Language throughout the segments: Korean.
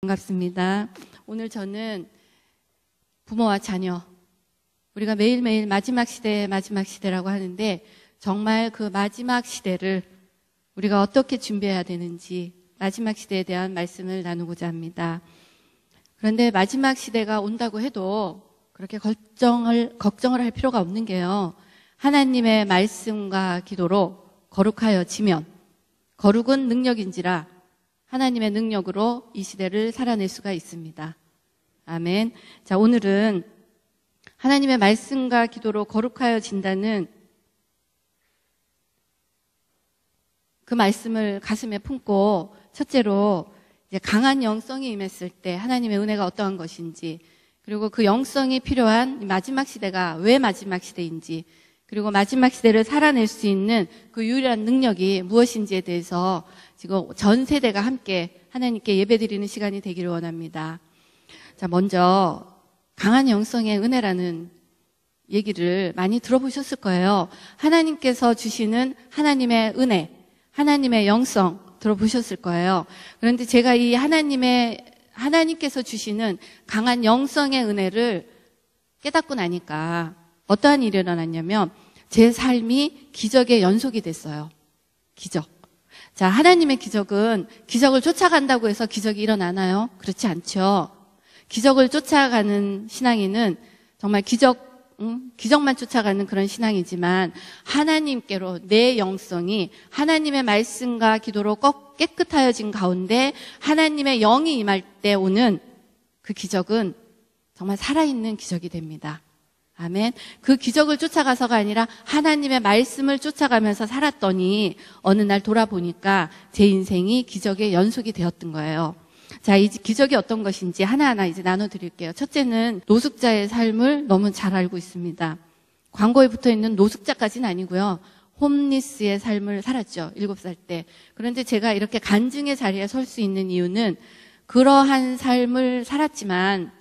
반갑습니다. 오늘 저는 부모와 자녀, 우리가 매일매일 마지막 시대라고 하는데 정말 그 마지막 시대를 우리가 어떻게 준비해야 되는지 마지막 시대에 대한 말씀을 나누고자 합니다. 그런데 마지막 시대가 온다고 해도 그렇게 걱정을 할 필요가 없는 게요. 하나님의 말씀과 기도로 거룩하여 지면 거룩은 능력인지라 하나님의 능력으로 이 시대를 살아낼 수가 있습니다. 아멘. 자, 오늘은 하나님의 말씀과 기도로 거룩하여 진다는 그 말씀을 가슴에 품고 첫째로 이제 강한 영성이 임했을 때 하나님의 은혜가 어떠한 것인지, 그리고 그 영성이 필요한 마지막 시대가 왜 마지막 시대인지, 그리고 마지막 시대를 살아낼 수 있는 그 유일한 능력이 무엇인지에 대해서 지금 전 세대가 함께 하나님께 예배드리는 시간이 되기를 원합니다. 자, 먼저 강한 영성의 은혜라는 얘기를 많이 들어보셨을 거예요. 하나님께서 주시는 하나님의 은혜, 하나님의 영성 들어보셨을 거예요. 그런데 제가 이 하나님께서 주시는 강한 영성의 은혜를 깨닫고 나니까 어떠한 일이 일어났냐면 제 삶이 기적의 연속이 됐어요. 기적. 자, 하나님의 기적은 기적을 쫓아간다고 해서 기적이 일어나나요? 그렇지 않죠. 기적을 쫓아가는 신앙인은 정말 기적만 쫓아가는 그런 신앙이지만 하나님께로 내 영성이 하나님의 말씀과 기도로 깨끗하여진 가운데 하나님의 영이 임할 때 오는 그 기적은 정말 살아있는 기적이 됩니다. 아멘. 그 기적을 쫓아가서가 아니라 하나님의 말씀을 쫓아가면서 살았더니 어느 날 돌아보니까 제 인생이 기적의 연속이 되었던 거예요. 자, 이 기적이 어떤 것인지 하나하나 이제 나눠드릴게요. 첫째는 노숙자의 삶을 너무 잘 알고 있습니다. 광고에 붙어있는 노숙자까지는 아니고요. 홈리스의 삶을 살았죠. 7살 때. 그런데 제가 이렇게 간증의 자리에 설 수 있는 이유는 그러한 삶을 살았지만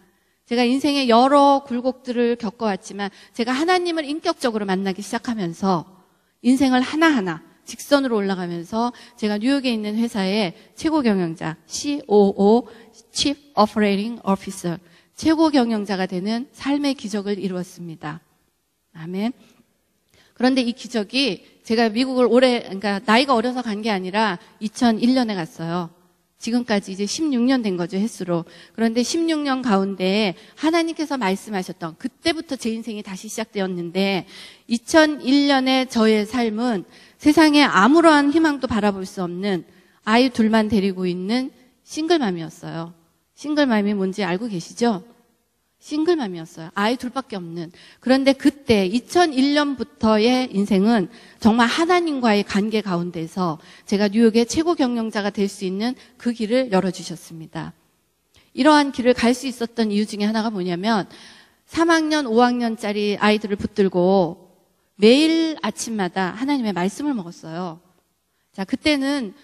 제가 인생의 여러 굴곡들을 겪어왔지만 제가 하나님을 인격적으로 만나기 시작하면서 인생을 하나하나 직선으로 올라가면서 제가 뉴욕에 있는 회사의 최고 경영자, COO, Chief Operating Officer, 최고 경영자가 되는 삶의 기적을 이루었습니다. 아멘. 그런데 이 기적이 제가 미국을 그러니까 나이가 어려서 간 게 아니라 2001년에 갔어요. 지금까지 이제 16년 된 거죠, 횟수로. 그런데 16년 가운데 하나님께서 말씀하셨던 그때부터 제 인생이 다시 시작되었는데 2001년의 저의 삶은 세상에 아무러한 희망도 바라볼 수 없는 아이 둘만 데리고 있는 싱글맘이었어요. 싱글맘이 뭔지 알고 계시죠? 싱글맘이었어요. 아이 둘밖에 없는. 그런데 그때 2001년부터의 인생은 정말 하나님과의 관계 가운데서 제가 뉴욕의 최고 경영자가 될 수 있는 그 길을 열어주셨습니다. 이러한 길을 갈 수 있었던 이유 중에 하나가 뭐냐면 3학년, 5학년짜리 아이들을 붙들고 매일 아침마다 하나님의 말씀을 먹었어요. 자, 그때는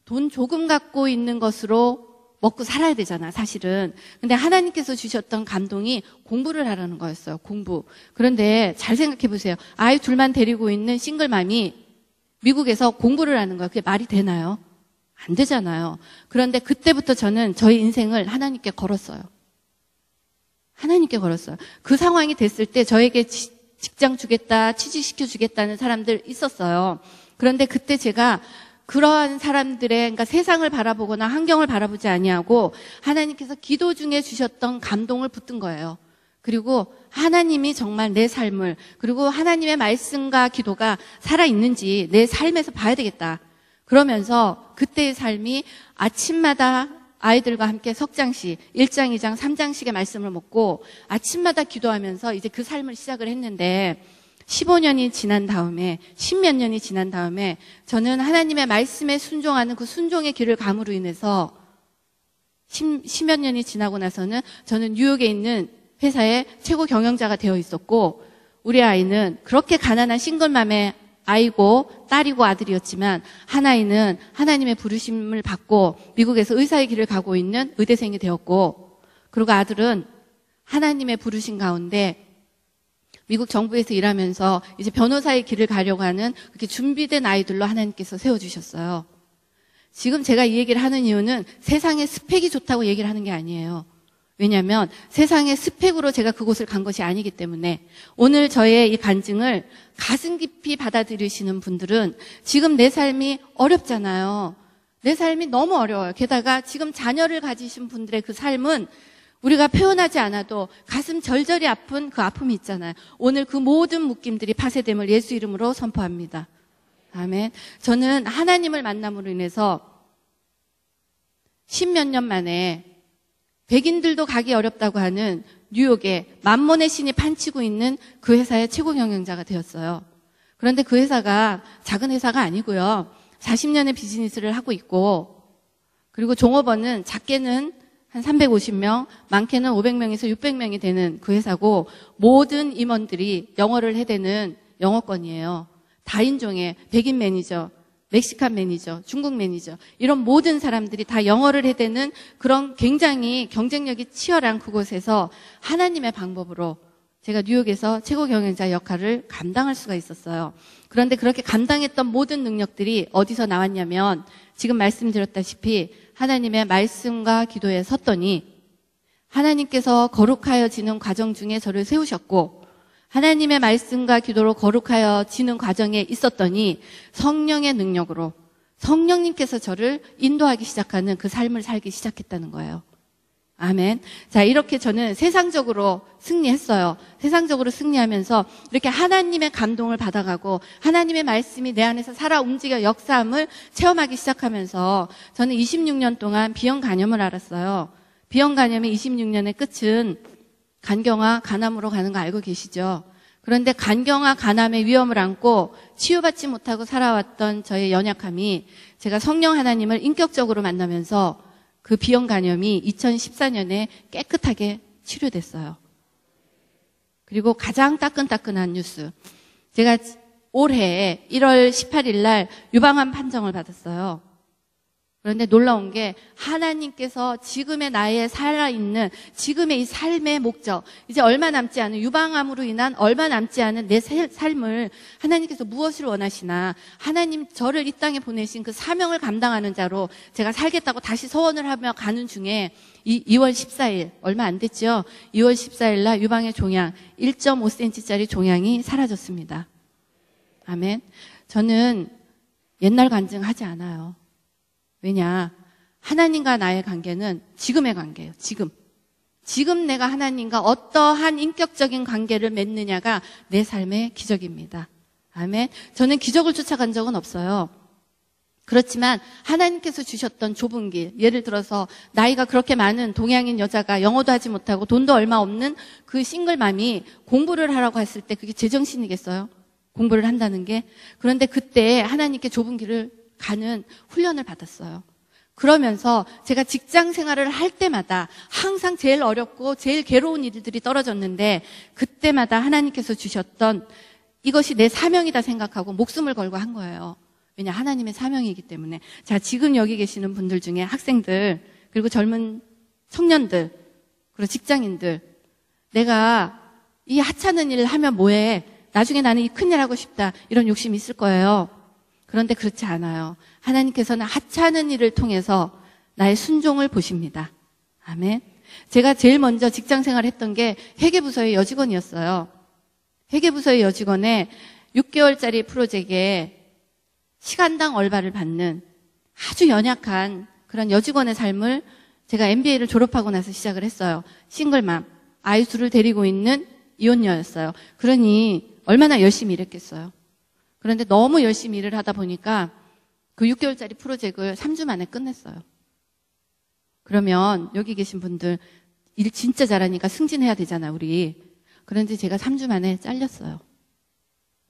돈 조금 갖고 있는 것으로 먹고 살아야 되잖아, 사실은. 근데 하나님께서 주셨던 감동이 공부를 하라는 거였어요, 공부. 그런데 잘 생각해 보세요. 아이 둘만 데리고 있는 싱글맘이 미국에서 공부를 하는 거예요. 그게 말이 되나요? 안 되잖아요. 그런데 그때부터 저는 저희 인생을 하나님께 걸었어요. 하나님께 걸었어요. 그 상황이 됐을 때 저에게 직장 주겠다, 취직시켜 주겠다는 사람들 있었어요. 그런데 그때 제가 그러한 사람들의, 그러니까 세상을 바라보거나 환경을 바라보지 아니하고 하나님께서 기도 중에 주셨던 감동을 붙든 거예요. 그리고 하나님이 정말 내 삶을, 그리고 하나님의 말씀과 기도가 살아있는지 내 삶에서 봐야 되겠다. 그러면서 그때의 삶이 아침마다 아이들과 함께 석장씩, 1장, 2장, 3장씩의 말씀을 먹고 아침마다 기도하면서 이제 그 삶을 시작을 했는데 15년이 지난 다음에, 10몇 년이 지난 다음에 저는 하나님의 말씀에 순종하는 그 순종의 길을 감으로 인해서 10몇 년이 지나고 나서는 저는 뉴욕에 있는 회사의 최고 경영자가 되어 있었고 우리 아이는 그렇게 가난한 싱글맘의 아이고 딸이고 아들이었지만 하나이는 하나님의 부르심을 받고 미국에서 의사의 길을 가고 있는 의대생이 되었고, 그리고 아들은 하나님의 부르심 가운데 미국 정부에서 일하면서 이제 변호사의 길을 가려고 하는 그렇게 준비된 아이들로 하나님께서 세워주셨어요. 지금 제가 이 얘기를 하는 이유는 세상의 스펙이 좋다고 얘기를 하는 게 아니에요. 왜냐하면 세상의 스펙으로 제가 그곳을 간 것이 아니기 때문에 오늘 저의 이 간증을 가슴 깊이 받아들이시는 분들은 지금 내 삶이 어렵잖아요. 내 삶이 너무 어려워요. 게다가 지금 자녀를 가지신 분들의 그 삶은 우리가 표현하지 않아도 가슴 절절히 아픈 그 아픔이 있잖아요. 오늘 그 모든 묶임들이 파쇄됨을 예수 이름으로 선포합니다. 아멘. 저는 하나님을 만남으로 인해서 10몇 년 만에 백인들도 가기 어렵다고 하는 뉴욕에 만몬의 신이 판치고 있는 그 회사의 최고 경영자가 되었어요. 그런데 그 회사가 작은 회사가 아니고요. 40년의 비즈니스를 하고 있고, 그리고 종업원은 작게는 한 350명, 많게는 500명에서 600명이 되는 그 회사고, 모든 임원들이 영어를 해대는 영어권이에요. 다인종의 백인 매니저, 멕시칸 매니저, 중국 매니저, 이런 모든 사람들이 다 영어를 해대는 그런 굉장히 경쟁력이 치열한 그곳에서 하나님의 방법으로 제가 뉴욕에서 최고 경영자 역할을 감당할 수가 있었어요. 그런데 그렇게 감당했던 모든 능력들이 어디서 나왔냐면 지금 말씀드렸다시피 하나님의 말씀과 기도에 섰더니 하나님께서 거룩하여지는 과정 중에 저를 세우셨고 하나님의 말씀과 기도로 거룩하여지는 과정에 있었더니 성령의 능력으로 성령님께서 저를 인도하기 시작하는 그 삶을 살기 시작했다는 거예요. 아멘. 자, 이렇게 저는 세상적으로 승리했어요. 세상적으로 승리하면서 이렇게 하나님의 감동을 받아가고 하나님의 말씀이 내 안에서 살아 움직여 역사함을 체험하기 시작하면서 저는 26년 동안 비형 간염을 앓았어요. 비형 간염의 26년의 끝은 간경화, 간암으로 가는 거 알고 계시죠? 그런데 간경화, 간암의 위험을 안고 치유받지 못하고 살아왔던 저의 연약함이 제가 성령 하나님을 인격적으로 만나면서 그 비형 간염이 2014년에 깨끗하게 치료됐어요. 그리고 가장 따끈따끈한 뉴스. 제가 올해 1월 18일 날 유방암 판정을 받았어요. 그런데 놀라운 게 하나님께서 지금의 나의 살아있는 지금의 이 삶의 목적, 이제 얼마 남지 않은 유방암으로 인한 얼마 남지 않은 내 삶을 하나님께서 무엇을 원하시나 하나님 저를 이 땅에 보내신 그 사명을 감당하는 자로 제가 살겠다고 다시 서원을 하며 가는 중에 2월 14일 얼마 안 됐죠. 2월 14일 날 유방의 종양 1.5cm짜리 종양이 사라졌습니다. 아멘. 저는 옛날 간증하지 않아요. 왜냐? 하나님과 나의 관계는 지금의 관계예요. 지금 내가 하나님과 어떠한 인격적인 관계를 맺느냐가 내 삶의 기적입니다. 아멘. 저는 기적을 쫓아간 적은 없어요. 그렇지만 하나님께서 주셨던 좁은 길, 예를 들어서 나이가 그렇게 많은 동양인 여자가 영어도 하지 못하고 돈도 얼마 없는 그 싱글맘이 공부를 하라고 했을 때 그게 제정신이겠어요? 공부를 한다는 게. 그런데 그때 하나님께 좁은 길을 가는 훈련을 받았어요. 그러면서 제가 직장 생활을 할 때마다 항상 제일 어렵고 제일 괴로운 일들이 떨어졌는데 그때마다 하나님께서 주셨던 이것이 내 사명이다 생각하고 목숨을 걸고 한 거예요. 왜냐? 하나님의 사명이기 때문에. 자, 지금 여기 계시는 분들 중에 학생들, 그리고 젊은 청년들, 그리고 직장인들, 내가 이 하찮은 일을 하면 뭐해? 나중에 나는 이 큰일 하고 싶다. 이런 욕심이 있을 거예요. 그런데 그렇지 않아요. 하나님께서는 하찮은 일을 통해서 나의 순종을 보십니다. 아멘. 제가 제일 먼저 직장 생활을 했던 게 회계부서의 여직원이었어요. 회계부서의 여직원에 6개월짜리 프로젝트에 시간당 얼마를 받는 아주 연약한 그런 여직원의 삶을 제가 MBA를 졸업하고 나서 시작을 했어요. 싱글맘, 아이 둘을 데리고 있는 이혼녀였어요. 그러니 얼마나 열심히 일했겠어요. 그런데 너무 열심히 일을 하다 보니까 그 6개월짜리 프로젝트를 3주 만에 끝냈어요. 그러면 여기 계신 분들 일 진짜 잘하니까 승진해야 되잖아, 우리. 그런데 제가 3주 만에 잘렸어요.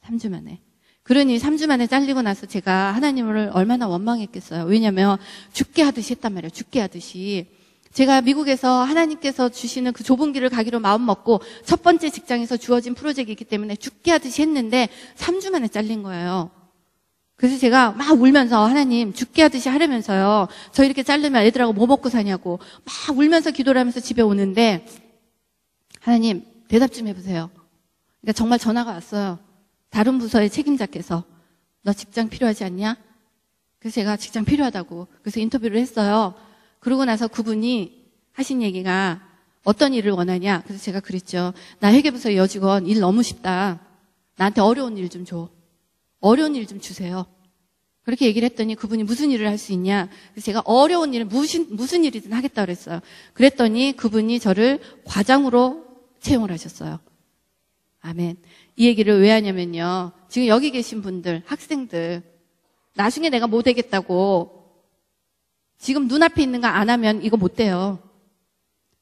3주 만에. 그러니 3주 만에 잘리고 나서 제가 하나님을 얼마나 원망했겠어요. 왜냐면 죽게 하듯이 했단 말이에요. 죽게 하듯이. 제가 미국에서 하나님께서 주시는 그 좁은 길을 가기로 마음 먹고 첫 번째 직장에서 주어진 프로젝트이기 때문에 죽게 하듯이 했는데 3주 만에 잘린 거예요. 그래서 제가 막 울면서 하나님 죽게 하듯이 하려면서요. 저 이렇게 자르면 애들하고 뭐 먹고 사냐고 막 울면서 기도를 하면서 집에 오는데 하나님 대답 좀 해보세요. 그러니까 정말 전화가 왔어요. 다른 부서의 책임자께서 너 직장 필요하지 않냐? 그래서 제가 직장 필요하다고 그래서 인터뷰를 했어요. 그러고 나서 그분이 하신 얘기가 어떤 일을 원하냐. 그래서 제가 그랬죠. 나 회계부서 여직원 일 너무 쉽다. 나한테 어려운 일 좀 줘. 어려운 일 좀 주세요. 그렇게 얘기를 했더니 그분이 무슨 일을 할 수 있냐. 그래서 제가 어려운 일을 무슨 일이든 하겠다 그랬어요. 그랬더니 그분이 저를 과장으로 채용을 하셨어요. 아멘. 이 얘기를 왜 하냐면요. 지금 여기 계신 분들, 학생들, 나중에 내가 못 되겠다고 지금 눈앞에 있는 거 안 하면 이거 못 돼요.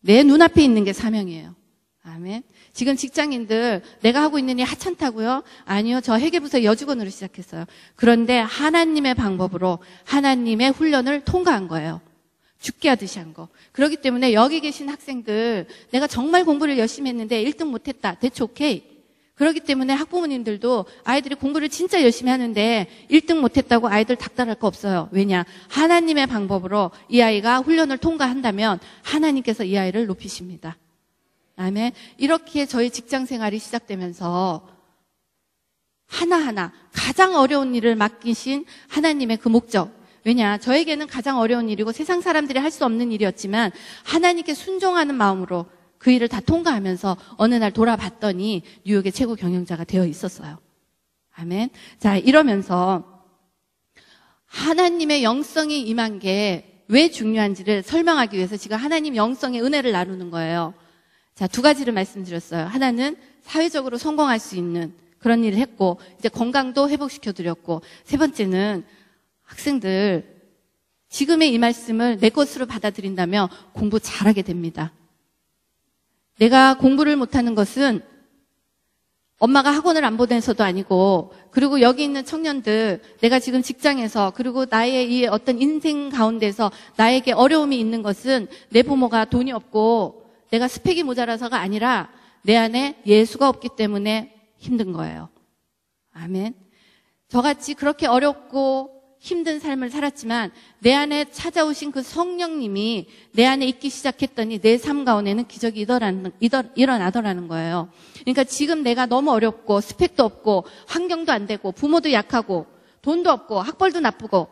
내 눈앞에 있는 게 사명이에요. 아멘. 지금 직장인들 내가 하고 있는 일 하찮다고요? 아니요. 저 회계부서 여직원으로 시작했어요. 그런데 하나님의 방법으로 하나님의 훈련을 통과한 거예요. 죽게 하듯이 한 거. 그렇기 때문에 여기 계신 학생들 내가 정말 공부를 열심히 했는데 1등 못했다. That's okay. 그렇기 때문에 학부모님들도 아이들이 공부를 진짜 열심히 하는데 1등 못했다고 아이들 닥달할 거 없어요. 왜냐? 하나님의 방법으로 이 아이가 훈련을 통과한다면 하나님께서 이 아이를 높이십니다. 아멘. 이렇게 저희 직장 생활이 시작되면서 하나하나 가장 어려운 일을 맡기신 하나님의 그 목적. 왜냐? 저에게는 가장 어려운 일이고 세상 사람들이 할 수 없는 일이었지만 하나님께 순종하는 마음으로 그 일을 다 통과하면서 어느 날 돌아봤더니 뉴욕의 최고 경영자가 되어 있었어요. 아멘. 자, 이러면서 하나님의 영성이 임한 게 왜 중요한지를 설명하기 위해서 지금 하나님 영성의 은혜를 나누는 거예요. 자, 두 가지를 말씀드렸어요. 하나는 사회적으로 성공할 수 있는 그런 일을 했고, 이제 건강도 회복시켜드렸고, 세 번째는 학생들, 지금의 이 말씀을 내 것으로 받아들인다면 공부 잘하게 됩니다. 내가 공부를 못하는 것은 엄마가 학원을 안 보내서도 아니고, 그리고 여기 있는 청년들, 내가 지금 직장에서, 그리고 나의 이 어떤 인생 가운데서 나에게 어려움이 있는 것은 내 부모가 돈이 없고 내가 스펙이 모자라서가 아니라 내 안에 예수가 없기 때문에 힘든 거예요. 아멘. 저같이 그렇게 어렵고 힘든 삶을 살았지만 내 안에 찾아오신 그 성령님이 내 안에 있기 시작했더니 내 삶 가운데는 기적이 일어나더라는 거예요. 그러니까 지금 내가 너무 어렵고 스펙도 없고 환경도 안 되고 부모도 약하고 돈도 없고 학벌도 나쁘고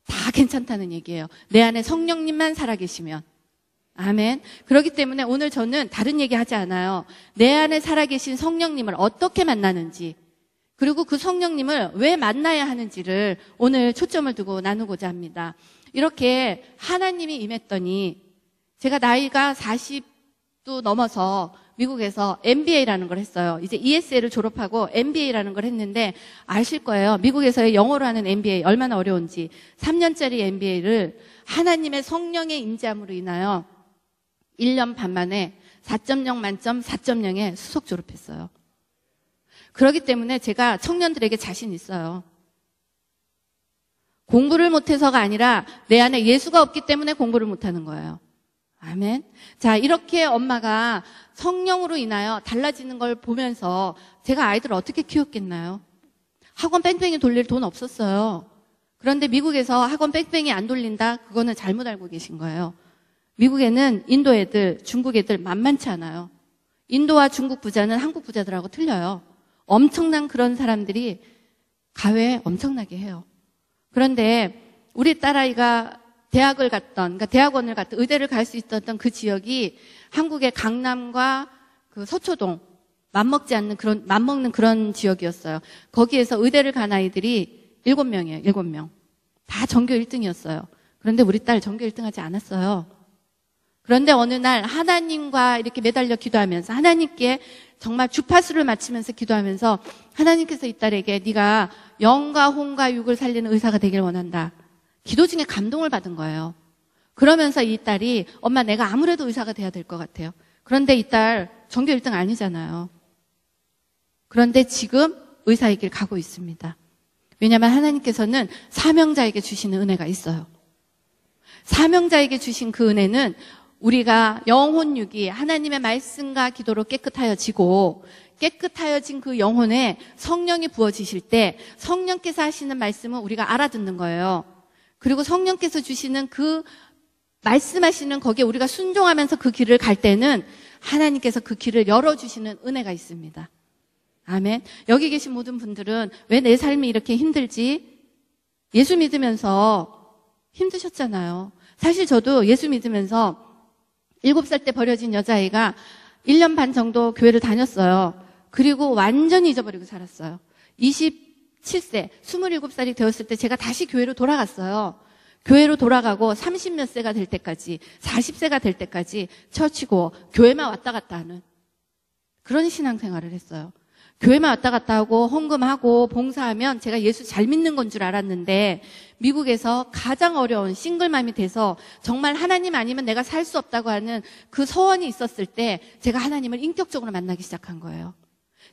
다 괜찮다는 얘기예요. 내 안에 성령님만 살아계시면. 아멘. 그렇기 때문에 오늘 저는 다른 얘기 하지 않아요. 내 안에 살아계신 성령님을 어떻게 만나는지, 그리고 그 성령님을 왜 만나야 하는지를 오늘 초점을 두고 나누고자 합니다. 이렇게 하나님이 임했더니 제가 나이가 40도 넘어서 미국에서 MBA라는 걸 했어요. 이제 ESL을 졸업하고 MBA라는 걸 했는데 아실 거예요. 미국에서의 영어로 하는 MBA 얼마나 어려운지. 3년짜리 MBA를 하나님의 성령의 임재함으로 인하여 1년 반 만에 4.0 만점 4.0에 수석 졸업했어요. 그렇기 때문에 제가 청년들에게 자신 있어요. 공부를 못해서가 아니라 내 안에 예수가 없기 때문에 공부를 못하는 거예요. 아멘. 자, 이렇게 엄마가 성령으로 인하여 달라지는 걸 보면서 제가 아이들을 어떻게 키웠겠나요? 학원 뺑뺑이 돌릴 돈 없었어요. 그런데 미국에서 학원 뺑뺑이 안 돌린다? 그거는 잘못 알고 계신 거예요. 미국에는 인도 애들, 중국 애들 만만치 않아요. 인도와 중국 부자는 한국 부자들하고 틀려요. 엄청난 그런 사람들이 가외에 엄청나게 해요. 그런데 우리 딸아이가 대학을 갔던, 그러니까 대학원을 갔던, 의대를 갈 수 있었던 그 지역이 한국의 강남과 그 서초동, 맞먹는 그런 지역이었어요. 거기에서 의대를 간 아이들이 7명이에요, 7명. 다 전교 1등이었어요. 그런데 우리 딸 전교 1등 하지 않았어요. 그런데 어느 날 하나님과 이렇게 매달려 기도하면서 하나님께 정말 주파수를 맞추면서 기도하면서 하나님께서 이 딸에게 네가 영과 혼과 육을 살리는 의사가 되길 원한다. 기도 중에 감동을 받은 거예요. 그러면서 이 딸이 엄마 내가 아무래도 의사가 돼야 될 것 같아요. 그런데 이 딸 전교 1등 아니잖아요. 그런데 지금 의사의 길 가고 있습니다. 왜냐하면 하나님께서는 사명자에게 주시는 은혜가 있어요. 사명자에게 주신 그 은혜는 우리가 영혼육이 하나님의 말씀과 기도로 깨끗하여지고 깨끗하여진 그 영혼에 성령이 부어지실 때 성령께서 하시는 말씀은 우리가 알아듣는 거예요. 그리고 성령께서 주시는 그 말씀하시는 거기에 우리가 순종하면서 그 길을 갈 때는 하나님께서 그 길을 열어주시는 은혜가 있습니다. 아멘. 여기 계신 모든 분들은 왜 내 삶이 이렇게 힘들지? 예수 믿으면서 힘드셨잖아요. 사실 저도 예수 믿으면서 7살 때 버려진 여자아이가 1년 반 정도 교회를 다녔어요. 그리고 완전히 잊어버리고 살았어요. 27세, 27살이 되었을 때 제가 다시 교회로 돌아갔어요. 교회로 돌아가고 30몇 세가 될 때까지, 40세가 될 때까지 처치고 교회만 왔다 갔다 하는 그런 신앙생활을 했어요. 교회만 왔다 갔다 하고 헌금하고 봉사하면 제가 예수 잘 믿는 건 줄 알았는데 미국에서 가장 어려운 싱글맘이 돼서 정말 하나님 아니면 내가 살 수 없다고 하는 그 소원이 있었을 때 제가 하나님을 인격적으로 만나기 시작한 거예요.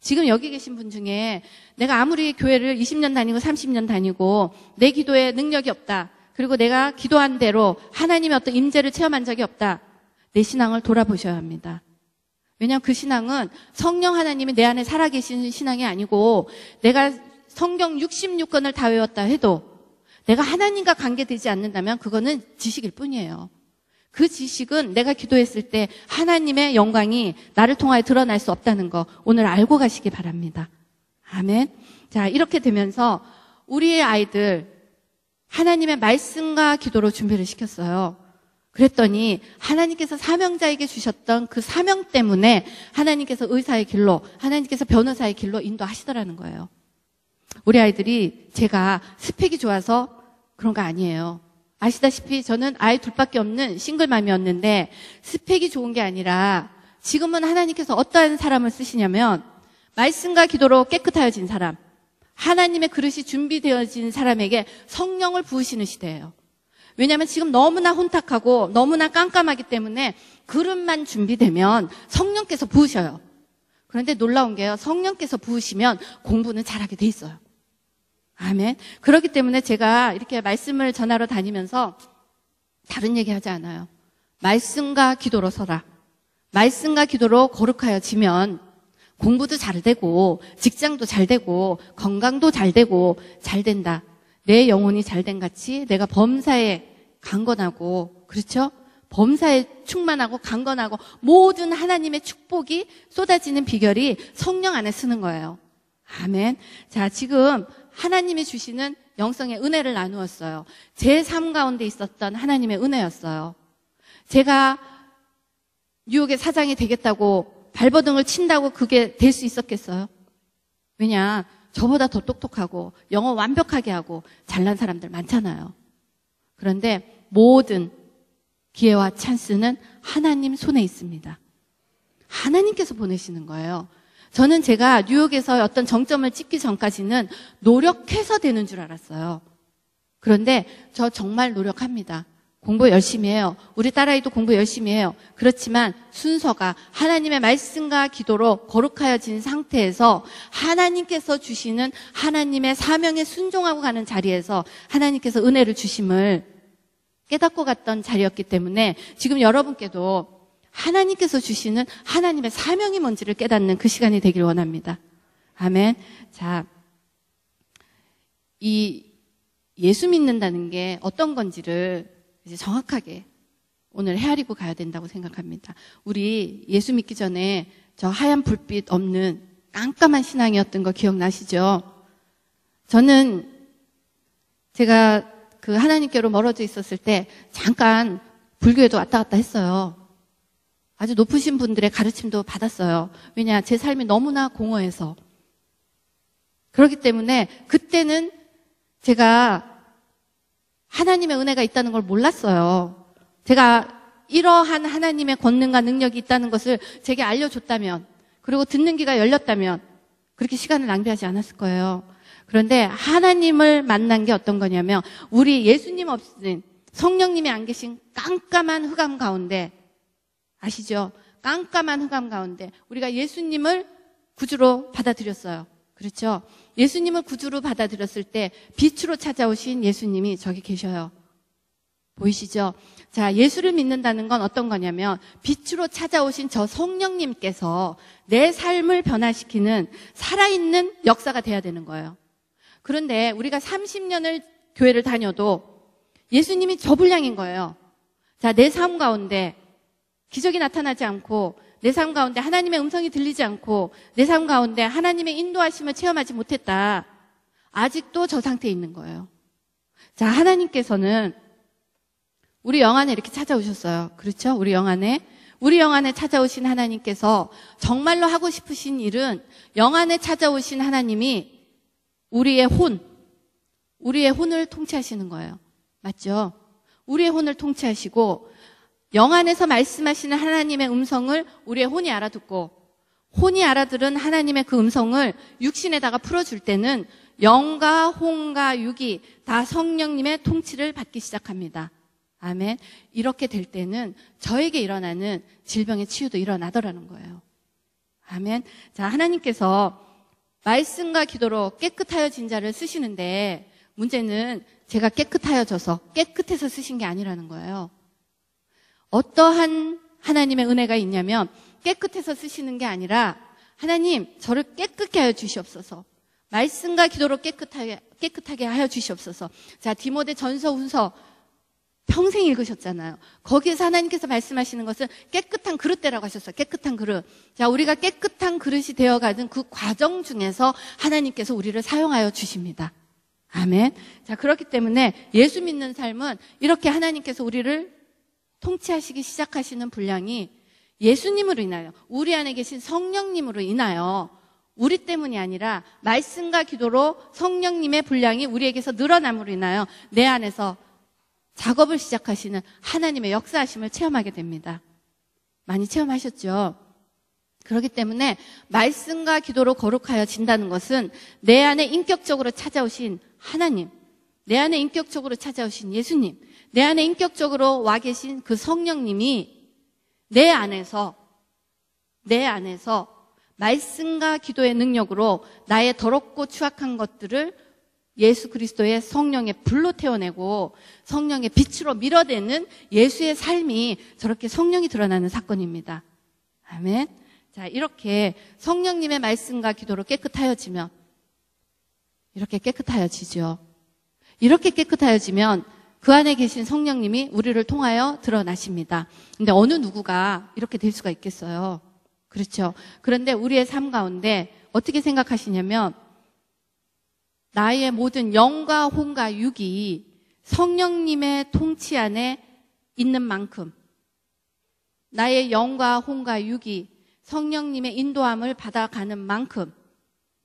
지금 여기 계신 분 중에 내가 아무리 교회를 20년 다니고 30년 다니고 내 기도에 능력이 없다. 그리고 내가 기도한 대로 하나님의 어떤 임재를 체험한 적이 없다. 내 신앙을 돌아보셔야 합니다. 왜냐하면 그 신앙은 성령 하나님이 내 안에 살아계신 신앙이 아니고 내가 성경 66권을 다 외웠다 해도 내가 하나님과 관계되지 않는다면 그거는 지식일 뿐이에요. 그 지식은 내가 기도했을 때 하나님의 영광이 나를 통하여 드러날 수 없다는 거 오늘 알고 가시기 바랍니다. 아멘. 자, 이렇게 되면서 우리의 아이들 하나님의 말씀과 기도로 준비를 시켰어요. 그랬더니 하나님께서 사명자에게 주셨던 그 사명 때문에 하나님께서 의사의 길로, 하나님께서 변호사의 길로 인도하시더라는 거예요. 우리 아이들이 제가 스펙이 좋아서 그런 거 아니에요. 아시다시피 저는 아이 둘밖에 없는 싱글맘이었는데 스펙이 좋은 게 아니라 지금은 하나님께서 어떠한 사람을 쓰시냐면 말씀과 기도로 깨끗하여진 사람, 하나님의 그릇이 준비되어진 사람에게 성령을 부으시는 시대예요. 왜냐하면 지금 너무나 혼탁하고 너무나 깜깜하기 때문에 그릇만 준비되면 성령께서 부으셔요. 그런데 놀라운 게요. 성령께서 부으시면 공부는 잘하게 돼 있어요. 아멘. 그렇기 때문에 제가 이렇게 말씀을 전하러 다니면서 다른 얘기 하지 않아요. 말씀과 기도로 서라. 말씀과 기도로 거룩하여지면 공부도 잘 되고 직장도 잘 되고 건강도 잘 되고 잘 된다. 내 영혼이 잘된 같이 내가 범사에 강건하고, 그렇죠? 범사에 충만하고 강건하고 모든 하나님의 축복이 쏟아지는 비결이 성령 안에 쓰는 거예요. 아멘. 자, 지금 하나님이 주시는 영성의 은혜를 나누었어요. 제 삶 가운데 있었던 하나님의 은혜였어요. 제가 뉴욕의 사장이 되겠다고 발버둥을 친다고 그게 될 수 있었겠어요? 왜냐? 저보다 더 똑똑하고 영어 완벽하게 하고 잘난 사람들 많잖아요. 그런데 모든 기회와 찬스는 하나님 손에 있습니다. 하나님께서 보내시는 거예요. 저는 제가 뉴욕에서 어떤 정점을 찍기 전까지는 노력해서 되는 줄 알았어요. 그런데 저 정말 노력합니다. 공부 열심히 해요. 우리 딸아이도 공부 열심히 해요. 그렇지만 순서가 하나님의 말씀과 기도로 거룩하여진 상태에서 하나님께서 주시는 하나님의 사명에 순종하고 가는 자리에서 하나님께서 은혜를 주심을 깨닫고 갔던 자리였기 때문에 지금 여러분께도 하나님께서 주시는 하나님의 사명이 뭔지를 깨닫는 그 시간이 되길 원합니다. 아멘. 자, 이 예수 믿는다는 게 어떤 건지를 이제 정확하게 오늘 헤아리고 가야 된다고 생각합니다. 우리 예수 믿기 전에 저 하얀 불빛 없는 깜깜한 신앙이었던 거 기억나시죠? 저는 제가 그 하나님께로 멀어져 있었을 때 잠깐 불교에도 왔다 갔다 했어요. 아주 높으신 분들의 가르침도 받았어요. 왜냐, 제 삶이 너무나 공허해서. 그렇기 때문에 그때는 제가 하나님의 은혜가 있다는 걸 몰랐어요. 제가 이러한 하나님의 권능과 능력이 있다는 것을 제게 알려줬다면, 그리고 듣는 귀가 열렸다면 그렇게 시간을 낭비하지 않았을 거예요. 그런데 하나님을 만난 게 어떤 거냐면 우리 예수님 없인 성령님이 안 계신 깜깜한 흑암 가운데, 아시죠? 깜깜한 흑암 가운데 우리가 예수님을 구주로 받아들였어요. 그렇죠? 예수님을 구주로 받아들였을 때 빛으로 찾아오신 예수님이 저기 계셔요. 보이시죠? 자, 예수를 믿는다는 건 어떤 거냐면 빛으로 찾아오신 저 성령님께서 내 삶을 변화시키는 살아있는 역사가 돼야 되는 거예요. 그런데 우리가 30년을 교회를 다녀도 예수님이 저 분량인 거예요. 자, 내 삶 가운데 기적이 나타나지 않고 내 삶 가운데 하나님의 음성이 들리지 않고 내 삶 가운데 하나님의 인도하심을 체험하지 못했다. 아직도 저 상태에 있는 거예요. 자, 하나님께서는 우리 영 안에 이렇게 찾아오셨어요. 그렇죠? 우리 영 안에 찾아오신 하나님께서 정말로 하고 싶으신 일은 영 안에 찾아오신 하나님이 우리의 혼을 통치하시는 거예요. 맞죠? 우리의 혼을 통치하시고 영 안에서 말씀하시는 하나님의 음성을 우리의 혼이 알아듣고 혼이 알아들은 하나님의 그 음성을 육신에다가 풀어줄 때는 영과 혼과 육이 다 성령님의 통치를 받기 시작합니다. 아멘. 이렇게 될 때는 저에게 일어나는 질병의 치유도 일어나더라는 거예요. 아멘. 자, 하나님께서 말씀과 기도로 깨끗하여진 자를 쓰시는데 문제는 제가 깨끗해서 쓰신 게 아니라는 거예요. 어떠한 하나님의 은혜가 있냐면 깨끗해서 쓰시는 게 아니라 하나님 저를 깨끗게 하여 주시옵소서. 말씀과 기도로 깨끗하게 하여 주시옵소서. 자, 디모데 전서 훈서 평생 읽으셨잖아요. 거기에서 하나님께서 말씀하시는 것은 깨끗한 그릇대라고 하셨어요. 깨끗한 그릇. 자, 우리가 깨끗한 그릇이 되어가는 그 과정 중에서 하나님께서 우리를 사용하여 주십니다. 아멘. 자, 그렇기 때문에 예수 믿는 삶은 이렇게 하나님께서 우리를 통치하시기 시작하시는 분량이 예수님으로 인하여, 우리 안에 계신 성령님으로 인하여 우리 때문이 아니라 말씀과 기도로 성령님의 분량이 우리에게서 늘어남으로 인하여 내 안에서 작업을 시작하시는 하나님의 역사하심을 체험하게 됩니다. 많이 체험하셨죠? 그렇기 때문에 말씀과 기도로 거룩하여 진다는 것은 내 안에 인격적으로 찾아오신 하나님, 내 안에 인격적으로 찾아오신 예수님, 내 안에 인격적으로 와 계신 그 성령님이 내 안에서 말씀과 기도의 능력으로 나의 더럽고 추악한 것들을 예수 그리스도의 성령의 불로 태워내고 성령의 빛으로 밀어내는 예수의 삶이 저렇게 성령이 드러나는 사건입니다. 아멘. 자, 이렇게 성령님의 말씀과 기도로 깨끗하여지면 이렇게 깨끗하여지죠. 이렇게 깨끗하여지면 그 안에 계신 성령님이 우리를 통하여 드러나십니다. 근데 어느 누구가 이렇게 될 수가 있겠어요? 그렇죠. 그런데 우리의 삶 가운데 어떻게 생각하시냐면 나의 모든 영과 혼과 육이 성령님의 통치 안에 있는 만큼 나의 영과 혼과 육이 성령님의 인도함을 받아가는 만큼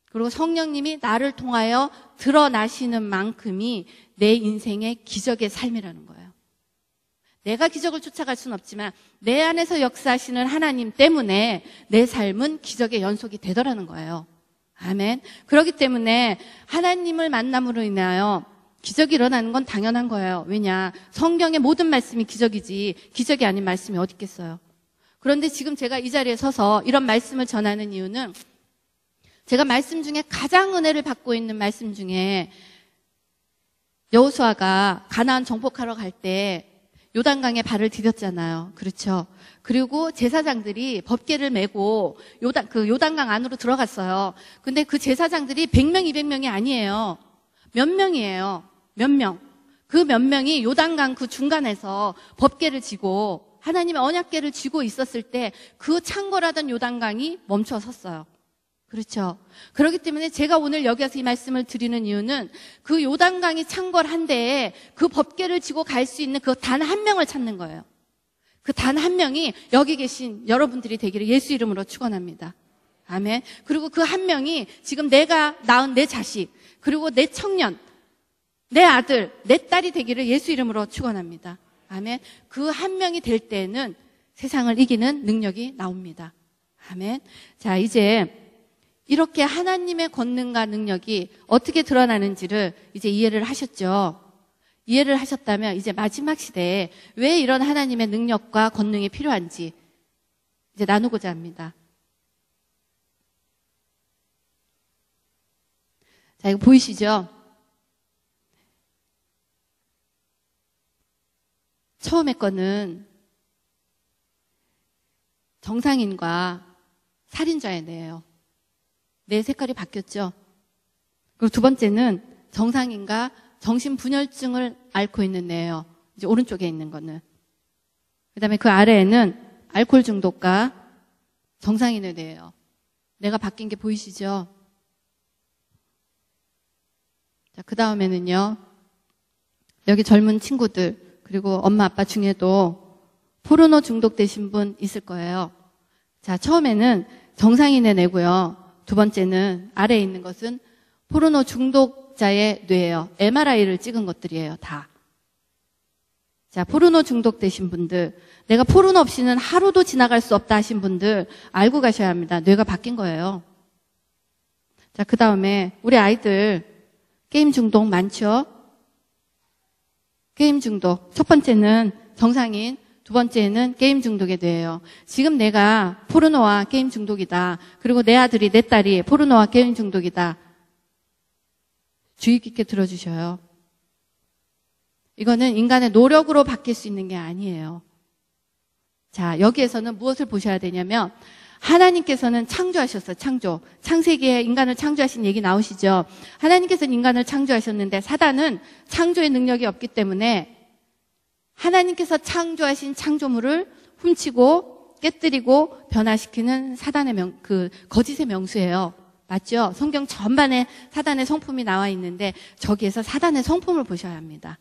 그리고 성령님이 나를 통하여 드러나시는 만큼이 내 인생의 기적의 삶이라는 거예요. 내가 기적을 쫓아갈 수는 없지만 내 안에서 역사하시는 하나님 때문에 내 삶은 기적의 연속이 되더라는 거예요. 아멘. 그렇기 때문에 하나님을 만남으로 인하여 기적이 일어나는 건 당연한 거예요. 왜냐? 성경의 모든 말씀이 기적이지 기적이 아닌 말씀이 어디 있겠어요. 그런데 지금 제가 이 자리에 서서 이런 말씀을 전하는 이유는 제가 말씀 중에 가장 은혜를 받고 있는 말씀 중에 여호수아가 가나안 정복하러 갈 때 요단강에 발을 디뎠잖아요. 그렇죠. 그리고 제사장들이 법궤를 메고 요단강 안으로 들어갔어요. 근데 그 제사장들이 100명, 200명이 아니에요. 몇 명이에요. 몇 명. 그 몇 명이 요단강 그 중간에서 법궤를 쥐고 하나님의 언약궤를 쥐고 있었을 때 그 창궐하던 요단강이 멈춰 섰어요. 그렇죠. 그렇기 때문에 제가 오늘 여기 와서 이 말씀을 드리는 이유는 그 요단강이 창궐한 데에 그 법궤를 쥐고 갈 수 있는 그 단 한 명을 찾는 거예요. 그 단 한 명이 여기 계신 여러분들이 되기를 예수 이름으로 축원합니다. 아멘. 그리고 그 한 명이 지금 내가 낳은 내 자식, 그리고 내 청년, 내 아들, 내 딸이 되기를 예수 이름으로 축원합니다. 아멘. 그 한 명이 될 때는 세상을 이기는 능력이 나옵니다. 아멘. 자, 이제 이렇게 하나님의 권능과 능력이 어떻게 드러나는지를 이제 이해를 하셨죠. 이해를 하셨다면 이제 마지막 시대에 왜 이런 하나님의 능력과 권능이 필요한지 이제 나누고자 합니다. 자, 이거 보이시죠? 처음에 거는 정상인과 살인자의 뇌예요. 뇌 색깔이 바뀌었죠. 그리고 두 번째는 정상인과 정신분열증을 앓고 있는 뇌예요. 이제 오른쪽에 있는 거는. 그다음에 그 아래에는 알코올 중독과 정상인의 뇌예요. 뇌가 바뀐 게 보이시죠? 자, 그 다음에는요. 여기 젊은 친구들, 그리고 엄마 아빠 중에도 포르노 중독되신 분 있을 거예요. 자, 처음에는 정상인의 뇌고요. 두 번째는 아래에 있는 것은 포르노 중독자의 뇌예요. MRI를 찍은 것들이에요, 다. 자, 포르노 중독되신 분들, 내가 포르노 없이는 하루도 지나갈 수 없다 하신 분들 알고 가셔야 합니다. 뇌가 바뀐 거예요. 자, 그 다음에 우리 아이들 게임 중독 많죠? 게임 중독. 첫 번째는 정상인, 두 번째는 게임 중독에 대해요. 지금 내가 포르노와 게임 중독이다. 그리고 내 아들이, 내 딸이 포르노와 게임 중독이다. 주의 깊게 들어주셔요. 이거는 인간의 노력으로 바뀔 수 있는 게 아니에요. 자, 여기에서는 무엇을 보셔야 되냐면 하나님께서는 창조하셨어요. 창조. 창세기에 인간을 창조하신 얘기 나오시죠. 하나님께서는 인간을 창조하셨는데 사단은 창조의 능력이 없기 때문에 하나님께서 창조하신 창조물을 훔치고 깨뜨리고 변화시키는 사단의 거짓의 명수예요. 맞죠? 성경 전반에 사단의 성품이 나와 있는데 저기에서 사단의 성품을 보셔야 합니다.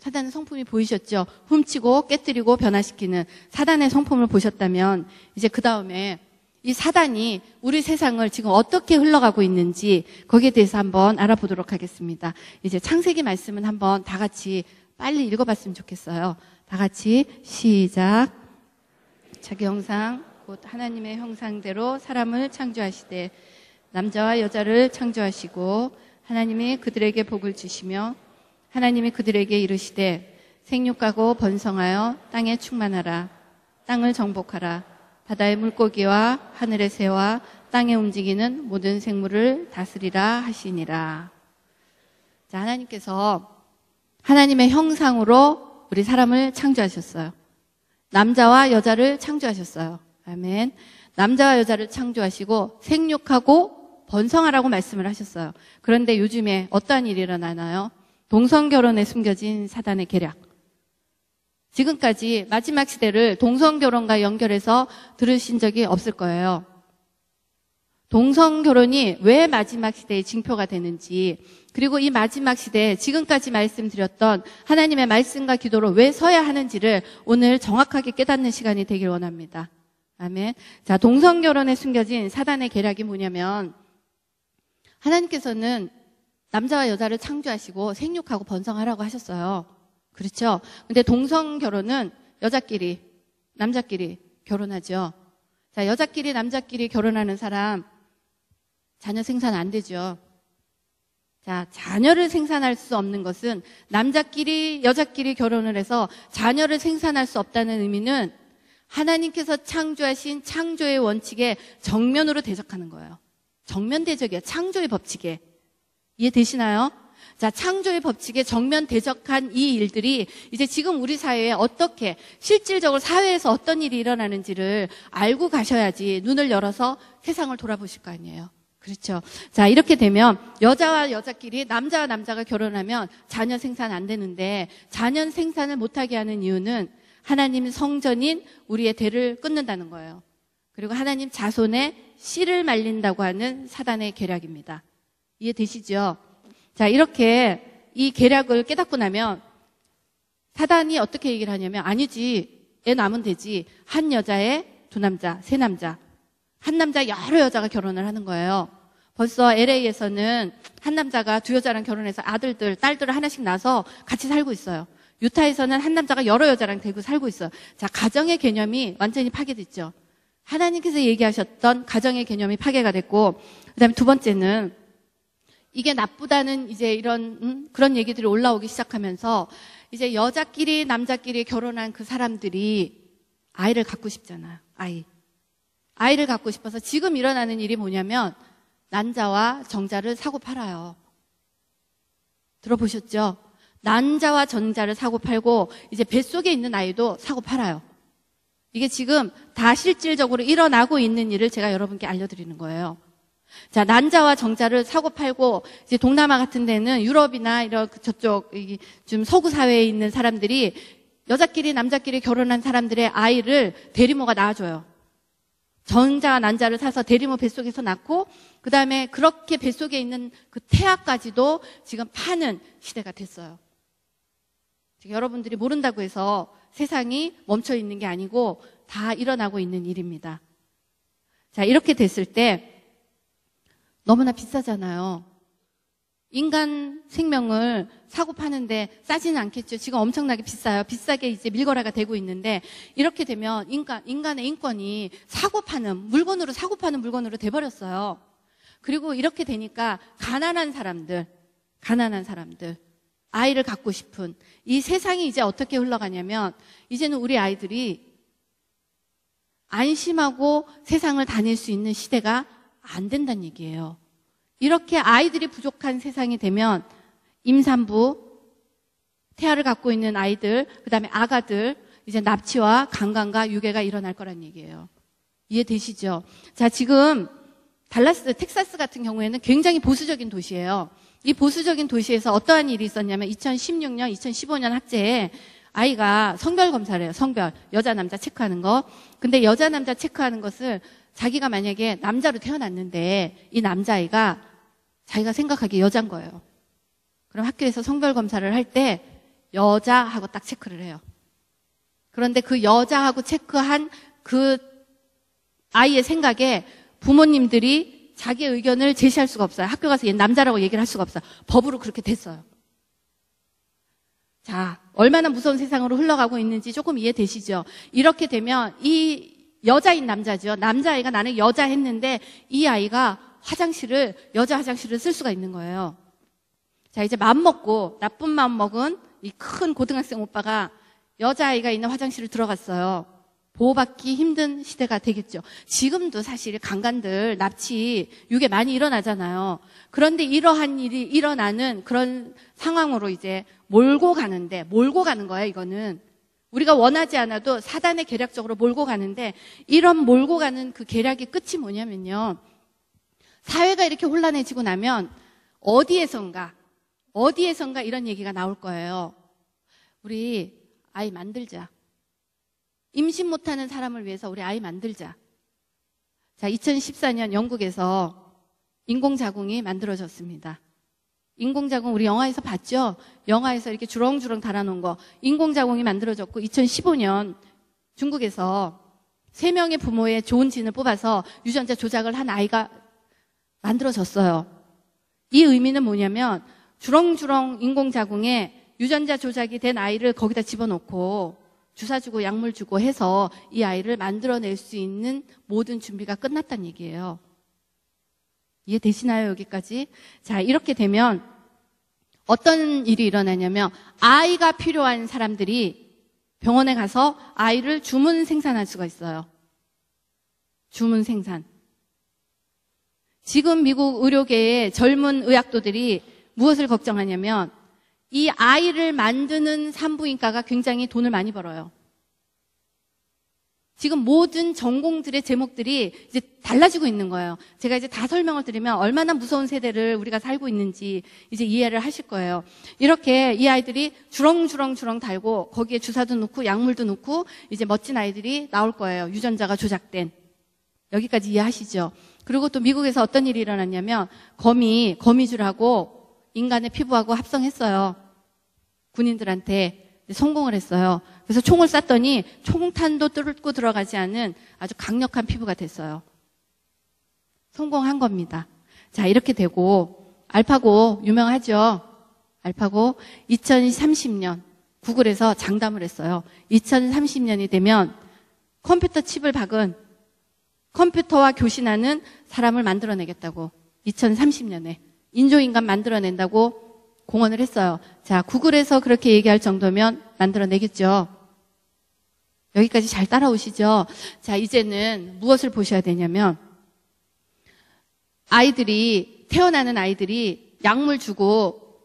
사단의 성품이 보이셨죠? 훔치고 깨뜨리고 변화시키는 사단의 성품을 보셨다면 이제 그 다음에 이 사단이 우리 세상을 지금 어떻게 흘러가고 있는지 거기에 대해서 한번 알아보도록 하겠습니다. 이제 창세기 말씀은 한번 다 같이 빨리 읽어봤으면 좋겠어요. 다 같이 시작. 자기 형상 곧 하나님의 형상대로 사람을 창조하시되 남자와 여자를 창조하시고 하나님이 그들에게 복을 주시며 하나님이 그들에게 이르시되 생육하고 번성하여 땅에 충만하라. 땅을 정복하라. 바다의 물고기와 하늘의 새와 땅에 움직이는 모든 생물을 다스리라 하시니라. 자, 하나님께서 하나님의 형상으로 우리 사람을 창조하셨어요. 남자와 여자를 창조하셨어요. 아멘. 남자와 여자를 창조하시고 생육하고 번성하라고 말씀을 하셨어요. 그런데 요즘에 어떠한 일이 일어나나요? 동성결혼에 숨겨진 사단의 계략. 지금까지 마지막 시대를 동성결혼과 연결해서 들으신 적이 없을 거예요. 동성결혼이 왜 마지막 시대의 징표가 되는지, 그리고 이 마지막 시대에 지금까지 말씀드렸던 하나님의 말씀과 기도로 왜 서야 하는지를 오늘 정확하게 깨닫는 시간이 되길 원합니다. 아멘. 자, 동성결혼에 숨겨진 사단의 계략이 뭐냐면 하나님께서는 남자와 여자를 창조하시고 생육하고 번성하라고 하셨어요. 그렇죠? 근데 동성결혼은 여자끼리, 남자끼리 결혼하죠. 자, 여자끼리, 남자끼리 결혼하는 사람 자녀 생산 안 되죠. 자, 자녀를 생산할 수 없는 것은 남자끼리, 여자끼리 결혼을 해서 자녀를 생산할 수 없다는 의미는 하나님께서 창조하신 창조의 원칙에 정면으로 대적하는 거예요. 정면 대적이에요. 창조의 법칙에. 이해되시나요? 자, 창조의 법칙에 정면 대적한 이 일들이 이제 지금 우리 사회에 어떻게 실질적으로 사회에서 어떤 일이 일어나는지를 알고 가셔야지 눈을 열어서 세상을 돌아보실 거 아니에요. 그렇죠. 자, 이렇게 되면 여자와 여자끼리 남자와 남자가 결혼하면 자녀 생산 안 되는데 자녀 생산을 못하게 하는 이유는 하나님 성전인 우리의 대를 끊는다는 거예요. 그리고 하나님 자손의 씨를 말린다고 하는 사단의 계략입니다. 이해되시죠? 자, 이렇게 이 계략을 깨닫고 나면 사단이 어떻게 얘기를 하냐면 아니지, 애 낳으면 되지. 한 여자에 두 남자, 세 남자. 한 남자 여러 여자가 결혼을 하는 거예요. 벌써 LA에서는 한 남자가 두 여자랑 결혼해서 아들들, 딸들을 하나씩 낳아서 같이 살고 있어요. 유타에서는 한 남자가 여러 여자랑 대고 살고 있어요. 자, 가정의 개념이 완전히 파괴됐죠. 하나님께서 얘기하셨던 가정의 개념이 파괴가 됐고, 그다음에 두 번째는 이게 나쁘다는 이제 이런 그런 얘기들이 올라오기 시작하면서 이제 여자끼리 남자끼리 결혼한 그 사람들이 아이를 갖고 싶잖아요. 아이를 갖고 싶어서 지금 일어나는 일이 뭐냐면 난자와 정자를 사고 팔아요. 들어보셨죠? 난자와 정자를 사고 팔고 이제 뱃속에 있는 아이도 사고 팔아요. 이게 지금 다 실질적으로 일어나고 있는 일을 제가 여러분께 알려드리는 거예요. 자, 난자와 정자를 사고 팔고 이제 동남아 같은 데는 유럽이나 이런 저쪽 좀 서구 사회에 있는 사람들이 여자끼리 남자끼리 결혼한 사람들의 아이를 대리모가 낳아줘요. 정자와 난자를 사서 대리모 뱃속에서 낳고 그다음에 그렇게 뱃속에 있는 그 태아까지도 지금 파는 시대가 됐어요. 여러분들이 모른다고 해서 세상이 멈춰 있는 게 아니고 다 일어나고 있는 일입니다. 자, 이렇게 됐을 때 너무나 비싸잖아요. 인간 생명을 사고 파는데 싸지는 않겠죠. 지금 엄청나게 비싸요. 비싸게 이제 밀거래가 되고 있는데 이렇게 되면 인간의 인권이 물건으로 사고 파는 물건으로 돼버렸어요. 그리고 이렇게 되니까 가난한 사람들, 아이를 갖고 싶은 이 세상이 이제 어떻게 흘러가냐면 이제는 우리 아이들이 안심하고 세상을 다닐 수 있는 시대가 안 된다는 얘기예요. 이렇게 아이들이 부족한 세상이 되면 임산부, 태아를 갖고 있는 아이들, 그다음에 아가들, 이제 납치와 강간과 유괴가 일어날 거란 얘기예요. 이해되시죠? 자, 지금 텍사스 같은 경우에는 굉장히 보수적인 도시예요. 이 보수적인 도시에서 어떠한 일이 있었냐면 2016년, 2015년 학제에 아이가 성별 검사를 해요. 성별. 여자, 남자 체크하는 거. 근데 여자, 남자 체크하는 것을 자기가 만약에 남자로 태어났는데 이 남자아이가 자기가 생각하기에 여자인 거예요. 그럼 학교에서 성별 검사를 할 때 여자하고 딱 체크를 해요. 그런데 그 여자하고 체크한 그 아이의 생각에 부모님들이 자기의 의견을 제시할 수가 없어요. 학교 가서 얘 남자라고 얘기를 할 수가 없어요. 법으로 그렇게 됐어요. 자, 얼마나 무서운 세상으로 흘러가고 있는지 조금 이해되시죠? 이렇게 되면 이 여자인 남자죠. 남자아이가 나는 여자 했는데 이 아이가 여자 화장실을 쓸 수가 있는 거예요. 자, 이제 나쁜 마음 먹은 이 큰 고등학생 오빠가 여자아이가 있는 화장실을 들어갔어요. 보호받기 힘든 시대가 되겠죠. 지금도 사실 강간들, 납치, 유괴 많이 일어나잖아요. 그런데 이러한 일이 일어나는 그런 상황으로 이제 몰고 가는 거예요, 이거는. 우리가 원하지 않아도 사단의 계략적으로 몰고 가는데 이런 몰고 가는 그 계략의 끝이 뭐냐면요. 사회가 이렇게 혼란해지고 나면 어디에선가 이런 얘기가 나올 거예요. 우리 아이 만들자. 임신 못하는 사람을 위해서 우리 아이 만들자. 자, 2014년 영국에서 인공자궁이 만들어졌습니다. 인공자궁 우리 영화에서 봤죠? 영화에서 이렇게 주렁주렁 달아놓은 거. 인공자궁이 만들어졌고 2015년 중국에서 3명의 부모의 좋은 진을 뽑아서 유전자 조작을 한 아이가 만들어졌어요. 이 의미는 뭐냐면 주렁주렁 인공자궁에 유전자 조작이 된 아이를 거기다 집어넣고 주사 주고 약물 주고 해서 이 아이를 만들어낼 수 있는 모든 준비가 끝났다는 얘기예요. 이해되시나요, 여기까지? 자, 이렇게 되면 어떤 일이 일어나냐면 아이가 필요한 사람들이 병원에 가서 아이를 주문 생산할 수가 있어요. 주문 생산. 지금 미국 의료계의 젊은 의학도들이 무엇을 걱정하냐면 이 아이를 만드는 산부인과가 굉장히 돈을 많이 벌어요. 지금 모든 전공들의 제목들이 이제 달라지고 있는 거예요. 제가 이제 다 설명을 드리면 얼마나 무서운 세대를 우리가 살고 있는지 이제 이해를 하실 거예요. 이렇게 이 아이들이 주렁주렁 달고 거기에 주사도 넣고 약물도 넣고 이제 멋진 아이들이 나올 거예요. 유전자가 조작된. 여기까지 이해하시죠? 그리고 또 미국에서 어떤 일이 일어났냐면 거미줄하고 인간의 피부하고 합성했어요. 군인들한테 성공을 했어요. 그래서 총을 쐈더니 총탄도 뚫고 들어가지 않은 아주 강력한 피부가 됐어요. 성공한 겁니다. 자, 이렇게 되고 알파고 유명하죠? 알파고 2030년 구글에서 장담을 했어요. 2030년이 되면 컴퓨터 칩을 박은 컴퓨터와 교신하는 사람을 만들어내겠다고 2030년에 인조인간 만들어낸다고 공언을 했어요. 자, 구글에서 그렇게 얘기할 정도면 만들어내겠죠. 여기까지 잘 따라오시죠? 자, 이제는 무엇을 보셔야 되냐면 태어나는 아이들이 약물 주고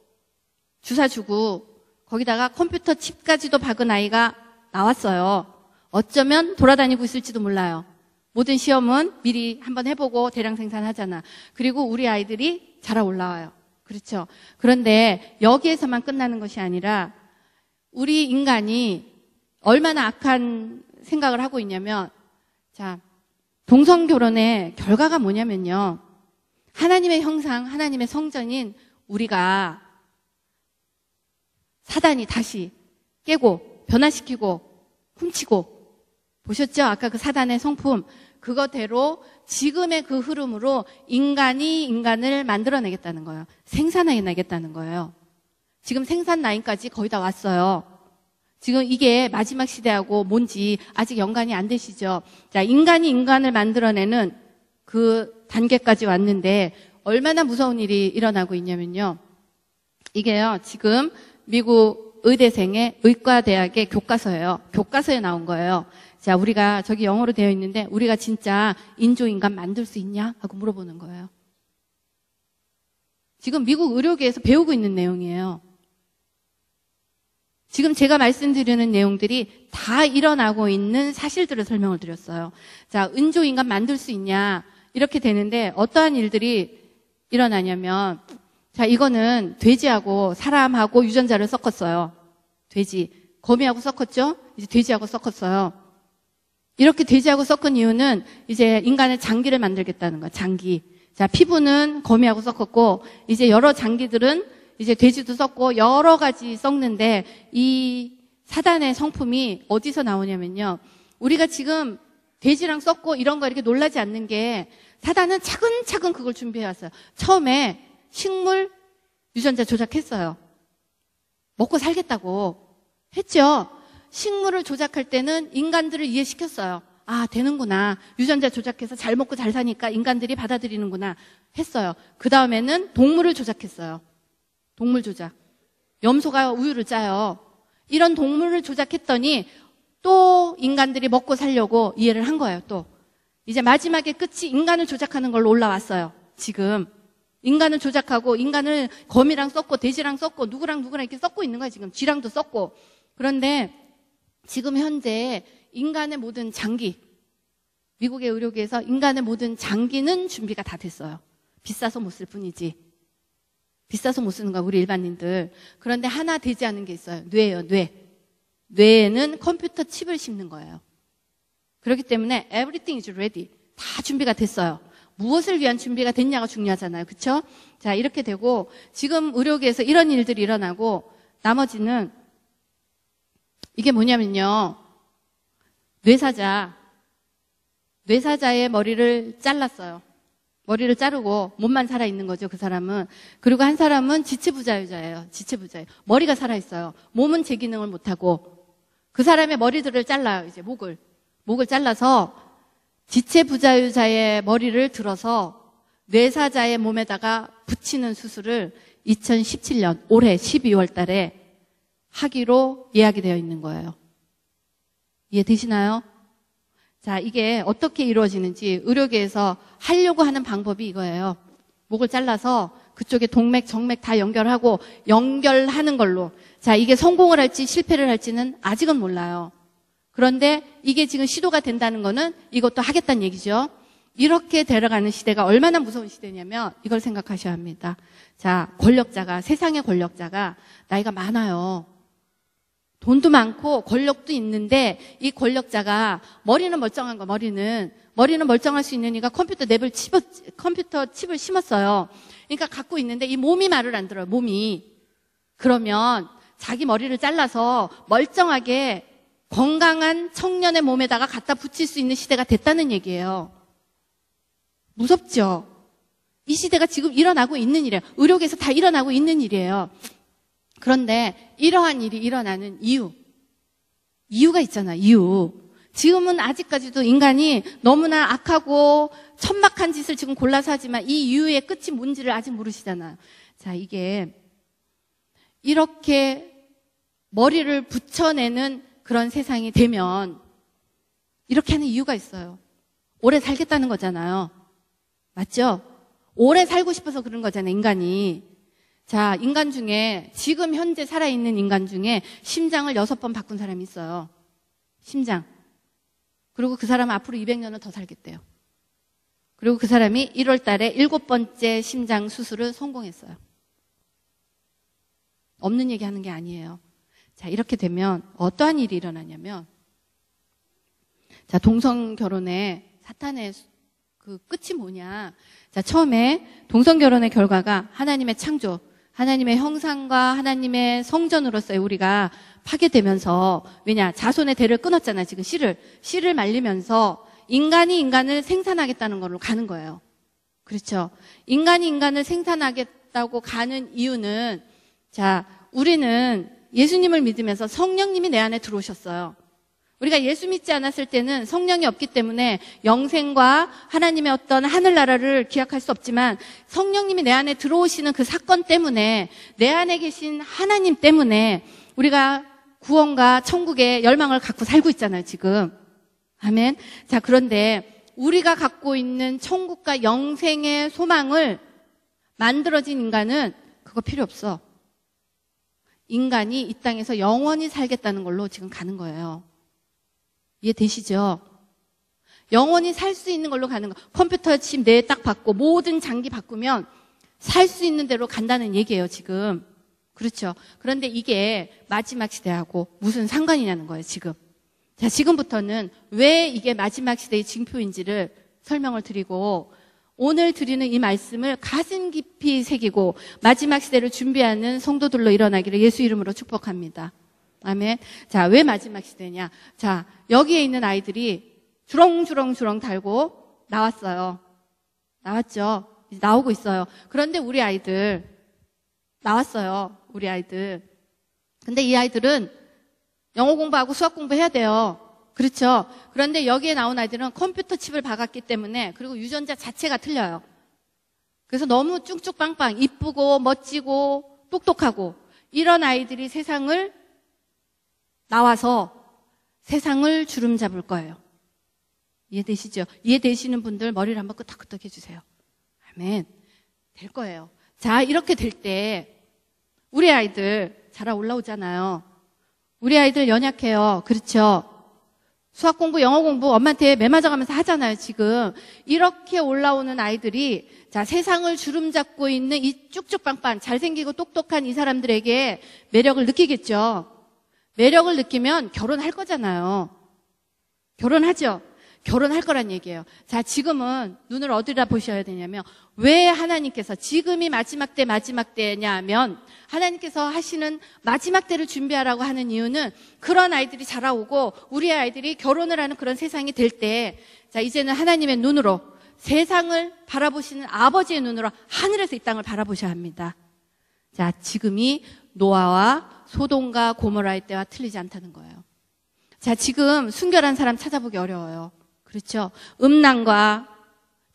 주사 주고 거기다가 컴퓨터 칩까지도 박은 아이가 나왔어요. 어쩌면 돌아다니고 있을지도 몰라요. 모든 시험은 미리 한번 해보고 대량 생산하잖아. 그리고 우리 아이들이 자라 올라와요. 그렇죠. 그런데 여기에서만 끝나는 것이 아니라 우리 인간이 얼마나 악한 생각을 하고 있냐면, 자, 동성결혼의 결과가 뭐냐면요. 하나님의 형상, 하나님의 성전인 우리가 사단이 다시 깨고 변화시키고 훔치고 보셨죠? 아까 그 사단의 성품 그거대로 지금의 그 흐름으로 인간이 인간을 만들어내겠다는 거예요. 생산해내겠다는 거예요. 지금 생산 라인까지 거의 다 왔어요. 지금 이게 마지막 시대하고 뭔지 아직 연관이 안 되시죠? 자, 인간이 인간을 만들어내는 그 단계까지 왔는데 얼마나 무서운 일이 일어나고 있냐면요. 이게요, 지금 미국 의대생의 의과대학의 교과서예요. 교과서에 나온 거예요. 자, 우리가 저기 영어로 되어 있는데 우리가 진짜 인조인간 만들 수 있냐? 하고 물어보는 거예요. 지금 미국 의료계에서 배우고 있는 내용이에요. 지금 제가 말씀드리는 내용들이 다 일어나고 있는 사실들을 설명을 드렸어요. 자, 인조인간 만들 수 있냐? 이렇게 되는데 어떠한 일들이 일어나냐면 자, 이거는 돼지하고 사람하고 유전자를 섞었어요. 돼지. 거미하고 섞었죠? 이제 돼지하고 섞었어요. 이렇게 돼지하고 섞은 이유는 이제 인간의 장기를 만들겠다는 거예요. 장기. 자, 피부는 거미하고 섞었고 이제 여러 장기들은 이제 돼지도 섞고 여러 가지 섞는데 이 사단의 성품이 어디서 나오냐면요. 우리가 지금 돼지랑 섞고 이런 거 이렇게 놀라지 않는 게 사단은 차근차근 그걸 준비해왔어요. 처음에 식물 유전자 조작했어요. 먹고 살겠다고 했죠. 식물을 조작할 때는 인간들을 이해시켰어요. 아, 되는구나. 유전자 조작해서 잘 먹고 잘 사니까 인간들이 받아들이는구나 했어요. 그 다음에는 동물을 조작했어요. 동물 조작. 염소가 우유를 짜요. 이런 동물을 조작했더니 또 인간들이 먹고 살려고 이해를 한 거예요. 또 이제 마지막에 끝이 인간을 조작하는 걸로 올라왔어요. 지금 인간을 조작하고 인간을 거미랑 섞고 돼지랑 섞고 누구랑 이렇게 섞고 있는 거예요. 지금 쥐랑도 섞고. 그런데 지금 현재 인간의 모든 장기, 미국의 의료계에서 인간의 모든 장기는 준비가 다 됐어요. 비싸서 못 쓸 뿐이지. 비싸서 못 쓰는 거야, 우리 일반인들. 그런데 하나 되지 않은 게 있어요. 뇌예요, 뇌. 뇌에는 컴퓨터 칩을 심는 거예요. 그렇기 때문에 everything is ready. 다 준비가 됐어요. 무엇을 위한 준비가 됐냐가 중요하잖아요. 그렇죠? 자, 이렇게 되고 지금 의료계에서 이런 일들이 일어나고 나머지는 이게 뭐냐면요. 뇌사자의 머리를 잘랐어요. 머리를 자르고 몸만 살아있는 거죠, 그 사람은. 그리고 한 사람은 지체부자유자예요. 지체부자예요. 머리가 살아있어요. 몸은 제 기능을 못하고. 그 사람의 머리들을 잘라요, 이제 목을 잘라서 지체부자유자의 머리를 들어서 뇌사자의 몸에다가 붙이는 수술을 2017년 올해 12월 달에 하기로 예약이 되어 있는 거예요. 이해되시나요? 자, 이게 어떻게 이루어지는지 의료계에서 하려고 하는 방법이 이거예요. 목을 잘라서 그쪽에 동맥, 정맥 다 연결하는 걸로. 자, 이게 성공을 할지 실패를 할지는 아직은 몰라요. 그런데 이게 지금 시도가 된다는 거는 이것도 하겠다는 얘기죠. 이렇게 데려가는 시대가 얼마나 무서운 시대냐면 이걸 생각하셔야 합니다. 자, 세상의 권력자가 나이가 많아요. 돈도 많고 권력도 있는데 이 권력자가 머리는 멀쩡한 거, 머리는 멀쩡할 수 있는 이가 컴퓨터 칩을 심었어요. 그러니까 갖고 있는데 이 몸이 말을 안 들어요. 몸이. 그러면 자기 머리를 잘라서 멀쩡하게 건강한 청년의 몸에다가 갖다 붙일 수 있는 시대가 됐다는 얘기예요. 무섭죠? 이 시대가 지금 일어나고 있는 일이에요. 의료계에서 다 일어나고 있는 일이에요. 그런데 이러한 일이 일어나는 이유가 있잖아요. 이유. 지금은 아직까지도 인간이 너무나 악하고 천박한 짓을 지금 골라서 하지만 이 이유의 끝이 뭔지를 아직 모르시잖아요. 자, 이게 이렇게 머리를 붙여내는 그런 세상이 되면 이렇게 하는 이유가 있어요. 오래 살겠다는 거잖아요. 맞죠? 오래 살고 싶어서 그런 거잖아요, 인간이. 자, 인간 중에 지금 현재 살아있는 인간 중에 심장을 6번 바꾼 사람이 있어요. 심장. 그리고 그 사람은 앞으로 200년을 더 살겠대요. 그리고 그 사람이 1월 달에 7번째 심장 수술을 성공했어요. 없는 얘기 하는 게 아니에요. 자, 이렇게 되면 어떠한 일이 일어나냐면, 자, 동성결혼의 사탄의 그 끝이 뭐냐. 자, 처음에 동성결혼의 결과가 하나님의 창조, 하나님의 형상과 하나님의 성전으로서의 우리가 파괴되면서, 왜냐, 자손의 대를 끊었잖아요. 지금 씨를 말리면서 인간이 인간을 생산하겠다는 걸로 가는 거예요. 그렇죠. 인간이 인간을 생산하겠다고 가는 이유는, 자, 우리는 예수님을 믿으면서 성령님이 내 안에 들어오셨어요. 우리가 예수 믿지 않았을 때는 성령이 없기 때문에 영생과 하나님의 어떤 하늘나라를 기약할 수 없지만, 성령님이 내 안에 들어오시는 그 사건 때문에, 내 안에 계신 하나님 때문에 우리가 구원과 천국의 열망을 갖고 살고 있잖아요, 지금. 아멘. 자, 그런데 우리가 갖고 있는 천국과 영생의 소망을 만들어진 인간은 그거 필요 없어. 인간이 이 땅에서 영원히 살겠다는 걸로 지금 가는 거예요. 이해되시죠? 영원히 살 수 있는 걸로 가는 거. 컴퓨터 칩 내 딱 바꿔, 모든 장기 바꾸면 살 수 있는 대로 간다는 얘기예요, 지금. 그렇죠. 그런데 이게 마지막 시대하고 무슨 상관이냐는 거예요, 지금. 자, 지금부터는 왜 이게 마지막 시대의 징표인지를 설명을 드리고, 오늘 드리는 이 말씀을 가슴 깊이 새기고 마지막 시대를 준비하는 성도들로 일어나기를 예수 이름으로 축복합니다. 아멘. 자, 왜 마지막 시대냐? 자, 여기에 있는 아이들이 주렁주렁 달고 나왔어요. 나왔죠? 이제 나오고 있어요. 그런데 우리 아이들 나왔어요. 우리 아이들. 근데 이 아이들은 영어 공부하고 수학 공부해야 돼요. 그렇죠? 그런데 여기에 나온 아이들은 컴퓨터 칩을 박았기 때문에, 그리고 유전자 자체가 틀려요. 그래서 너무 쭉쭉빵빵 이쁘고 멋지고 똑똑하고 이런 아이들이 세상을 나와서 세상을 주름 잡을 거예요. 이해되시죠? 이해되시는 분들 머리를 한번 끄덕끄덕 해주세요. 아멘. 될 거예요. 자, 이렇게 될 때 우리 아이들 자라 올라오잖아요. 우리 아이들 연약해요. 그렇죠? 수학 공부, 영어 공부 엄마한테 매맞아가면서 하잖아요, 지금. 이렇게 올라오는 아이들이, 자, 세상을 주름 잡고 있는 이 쭉쭉빵빵 잘생기고 똑똑한 이 사람들에게 매력을 느끼겠죠. 매력을 느끼면 결혼할 거잖아요. 결혼하죠. 결혼할 거란 얘기예요. 자, 지금은 눈을 어디다 보셔야 되냐면, 왜 하나님께서 지금이 마지막 때냐 하면, 하나님께서 하시는 마지막 때를 준비하라고 하는 이유는, 그런 아이들이 자라오고 우리 아이들이 결혼을 하는 그런 세상이 될 때, 자, 이제는 하나님의 눈으로, 세상을 바라보시는 아버지의 눈으로 하늘에서 이 땅을 바라보셔야 합니다. 자, 지금이 노아와 소돔과 고모라의 때와 틀리지 않다는 거예요. 자, 지금 순결한 사람 찾아보기 어려워요. 그렇죠? 음란과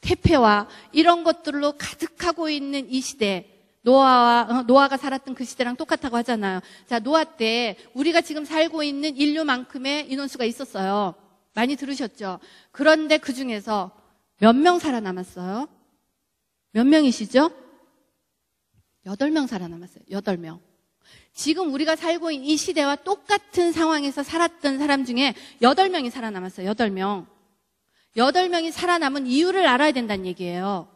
태폐와 이런 것들로 가득하고 있는 이 시대, 노아가 살았던 그 시대랑 똑같다고 하잖아요. 자, 노아 때 우리가 지금 살고 있는 인류만큼의 인원수가 있었어요. 많이 들으셨죠? 그런데 그 중에서 몇 명 살아남았어요? 몇 명이시죠? 8명 살아남았어요. 8명. 지금 우리가 살고 있는 이 시대와 똑같은 상황에서 살았던 사람 중에 8명이 살아남았어요. 8명. 8명이 살아남은 이유를 알아야 된다는 얘기예요.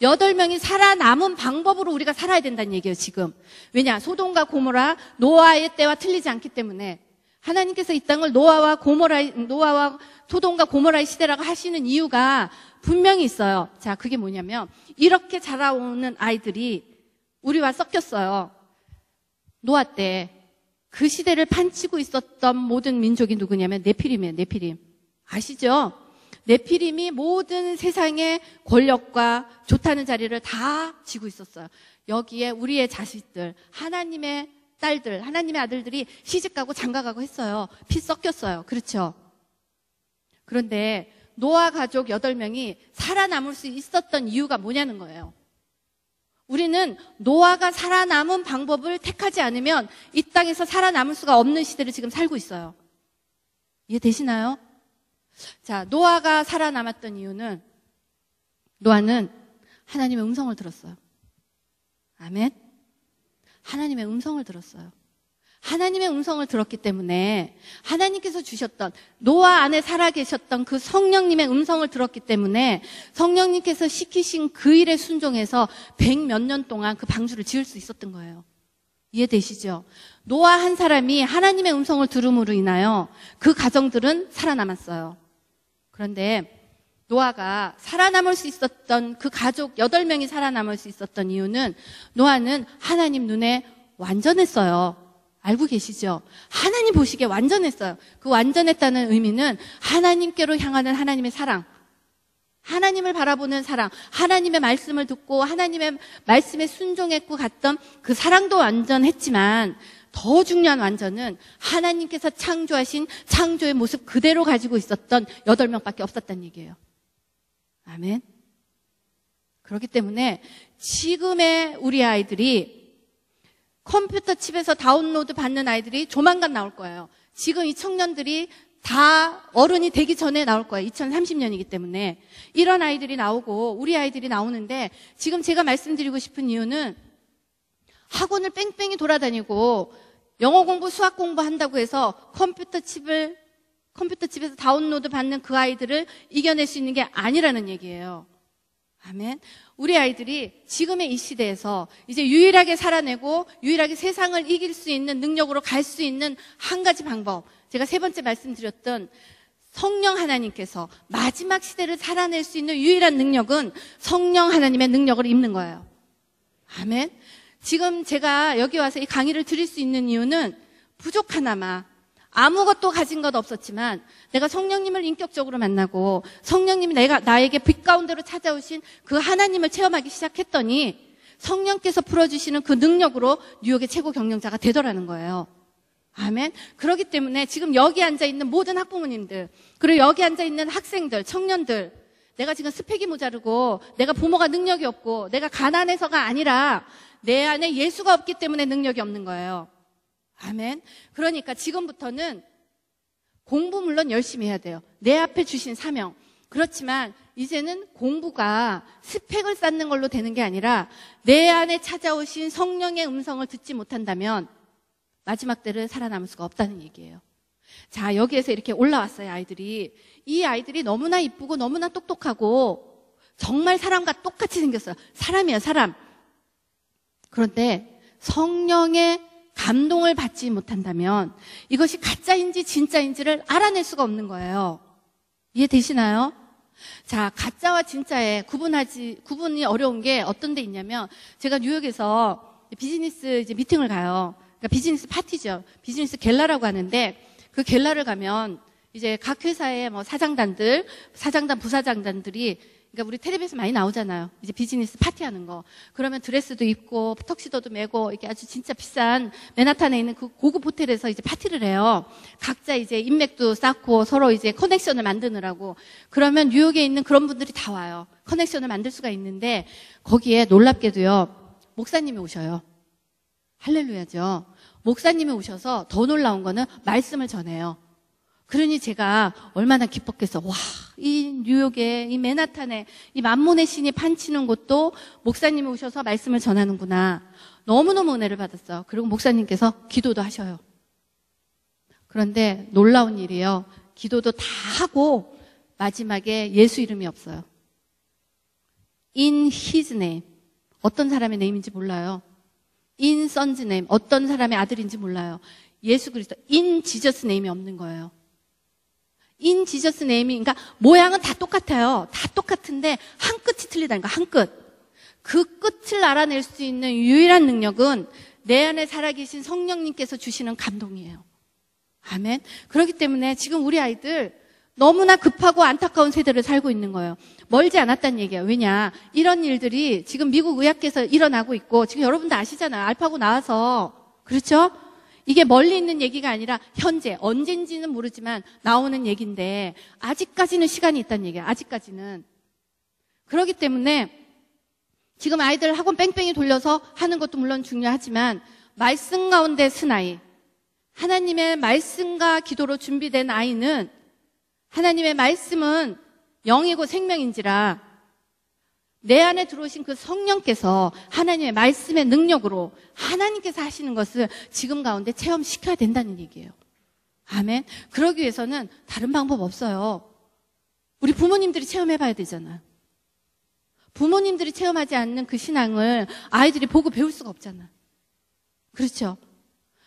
8명이 살아남은 방법으로 우리가 살아야 된다는 얘기예요, 지금. 왜냐? 소돔과 고모라, 노아의 때와 틀리지 않기 때문에 하나님께서 이 땅을 노아와 소돔과 고모라의 시대라고 하시는 이유가 분명히 있어요. 자, 그게 뭐냐면, 이렇게 자라오는 아이들이 우리와 섞였어요. 노아 때 그 시대를 판치고 있었던 모든 민족이 누구냐면 네피림이에요, 네피림. 아시죠? 네피림이 모든 세상의 권력과 좋다는 자리를 다 쥐고 있었어요. 여기에 우리의 자식들, 하나님의 딸들, 하나님의 아들들이 시집가고 장가가고 했어요. 피 섞였어요. 그렇죠? 그런데 노아 가족 8명이 살아남을 수 있었던 이유가 뭐냐는 거예요. 우리는 노아가 살아남은 방법을 택하지 않으면 이 땅에서 살아남을 수가 없는 시대를 지금 살고 있어요. 이해되시나요? 자, 노아가 살아남았던 이유는, 노아는 하나님의 음성을 들었어요. 아멘? 하나님의 음성을 들었어요. 하나님의 음성을 들었기 때문에, 하나님께서 주셨던, 노아 안에 살아계셨던 그 성령님의 음성을 들었기 때문에, 성령님께서 시키신 그 일에 순종해서 100몇 년 동안 그 방주를 지을 수 있었던 거예요. 이해되시죠? 노아 한 사람이 하나님의 음성을 들음으로 인하여 그 가정들은 살아남았어요. 그런데 노아가 살아남을 수 있었던 그 가족 8명이 살아남을 수 있었던 이유는 노아는 하나님 눈에 완전했어요. 알고 계시죠? 하나님 보시기에 완전했어요. 그 완전했다는 의미는 하나님께로 향하는 하나님의 사랑, 하나님을 바라보는 사랑, 하나님의 말씀을 듣고 하나님의 말씀에 순종했고 갔던 그 사랑도 완전했지만 더 중요한 완전은 하나님께서 창조하신 창조의 모습 그대로 가지고 있었던 8명밖에 없었다는 얘기예요. 아멘. 그렇기 때문에 지금의 우리 아이들이 컴퓨터 칩에서 다운로드 받는 아이들이 조만간 나올 거예요. 지금 이 청년들이 다 어른이 되기 전에 나올 거예요. 2030년이기 때문에. 이런 아이들이 나오고 우리 아이들이 나오는데 지금 제가 말씀드리고 싶은 이유는 학원을 뺑뺑이 돌아다니고 영어 공부, 수학 공부 한다고 해서 컴퓨터 칩에서 다운로드 받는 그 아이들을 이겨낼 수 있는 게 아니라는 얘기예요. 아멘. 우리 아이들이 지금의 이 시대에서 이제 유일하게 살아내고 유일하게 세상을 이길 수 있는 능력으로 갈 수 있는 한 가지 방법. 제가 3번째 말씀드렸던 성령 하나님께서 마지막 시대를 살아낼 수 있는 유일한 능력은 성령 하나님의 능력을 입는 거예요. 아멘. 지금 제가 여기 와서 이 강의를 드릴 수 있는 이유는 부족하나마 아무것도 가진 것 없었지만 내가 성령님을 인격적으로 만나고 성령님이 나에게 빛 가운데로 찾아오신 그 하나님을 체험하기 시작했더니 성령께서 풀어주시는 그 능력으로 뉴욕의 최고 경영자가 되더라는 거예요. 아멘. 그렇기 때문에 지금 여기 앉아있는 모든 학부모님들, 그리고 여기 앉아있는 학생들, 청년들, 내가 지금 스펙이 모자르고 내가 부모가 능력이 없고 내가 가난해서가 아니라 내 안에 예수가 없기 때문에 능력이 없는 거예요. 아멘. 그러니까 지금부터는 공부 물론 열심히 해야 돼요. 내 앞에 주신 사명. 그렇지만 이제는 공부가 스펙을 쌓는 걸로 되는 게 아니라 내 안에 찾아오신 성령의 음성을 듣지 못한다면 마지막 때를 살아남을 수가 없다는 얘기예요. 자, 여기에서 이렇게 올라왔어요, 아이들이. 이 아이들이 너무나 이쁘고 너무나 똑똑하고 정말 사람과 똑같이 생겼어요. 사람이에요, 사람. 그런데 성령의 감동을 받지 못한다면 이것이 가짜인지 진짜인지를 알아낼 수가 없는 거예요. 이해되시나요? 자, 가짜와 진짜의 구분이 어려운 게 어떤 데 있냐면 제가 뉴욕에서 비즈니스 이제 미팅을 가요. 그러니까 비즈니스 파티죠. 비즈니스 갤라라고 하는데 그 갤라를 가면 이제 각 회사의 뭐 사장단들, 사장단, 부사장단들이 그러니까 우리 텔레비에서 많이 나오잖아요. 이제 비즈니스 파티하는 거. 그러면 드레스도 입고 턱시도도 메고 이렇게 아주 진짜 비싼 맨하탄에 있는 그 고급 호텔에서 이제 파티를 해요. 각자 이제 인맥도 쌓고 서로 이제 커넥션을 만드느라고. 그러면 뉴욕에 있는 그런 분들이 다 와요. 커넥션을 만들 수가 있는데 거기에 놀랍게도요. 목사님이 오셔요. 할렐루야죠. 목사님이 오셔서 더 놀라운 거는 말씀을 전해요. 그러니 제가 얼마나 기뻤겠어. 와, 이 뉴욕에, 이 맨하탄에, 이 만몬의 신이 판치는 곳도 목사님이 오셔서 말씀을 전하는구나. 너무너무 은혜를 받았어요. 그리고 목사님께서 기도도 하셔요. 그런데 놀라운 일이에요. 기도도 다 하고 마지막에 예수 이름이 없어요. In his name. 어떤 사람의 네임인지 몰라요. In son's name. 어떤 사람의 아들인지 몰라요. 예수 그리스도. In Jesus name이 없는 거예요. In Jesus name이, 그러니까 모양은 다 똑같아요. 다 똑같은데 한 끝이 틀리다니까, 한 끝. 그 끝을 알아낼 수 있는 유일한 능력은 내 안에 살아계신 성령님께서 주시는 감동이에요. 아멘. 그렇기 때문에 지금 우리 아이들 너무나 급하고 안타까운 세대를 살고 있는 거예요. 멀지 않았다는 얘기예요. 왜냐, 이런 일들이 지금 미국 의학계에서 일어나고 있고 지금 여러분도 아시잖아요. 알파고 나와서. 그렇죠? 이게 멀리 있는 얘기가 아니라 현재, 언젠지는 모르지만 나오는 얘기인데 아직까지는 시간이 있다는 얘기예요. 아직까지는. 그렇기 때문에 지금 아이들 학원 뺑뺑이 돌려서 하는 것도 물론 중요하지만 말씀 가운데 쓴 아이, 하나님의 말씀과 기도로 준비된 아이는 하나님의 말씀은 영이고 생명인지라 내 안에 들어오신 그 성령께서 하나님의 말씀의 능력으로 하나님께서 하시는 것을 지금 가운데 체험시켜야 된다는 얘기예요. 아멘. 그러기 위해서는 다른 방법 없어요. 우리 부모님들이 체험해봐야 되잖아요. 부모님들이 체험하지 않는 그 신앙을 아이들이 보고 배울 수가 없잖아요. 그렇죠?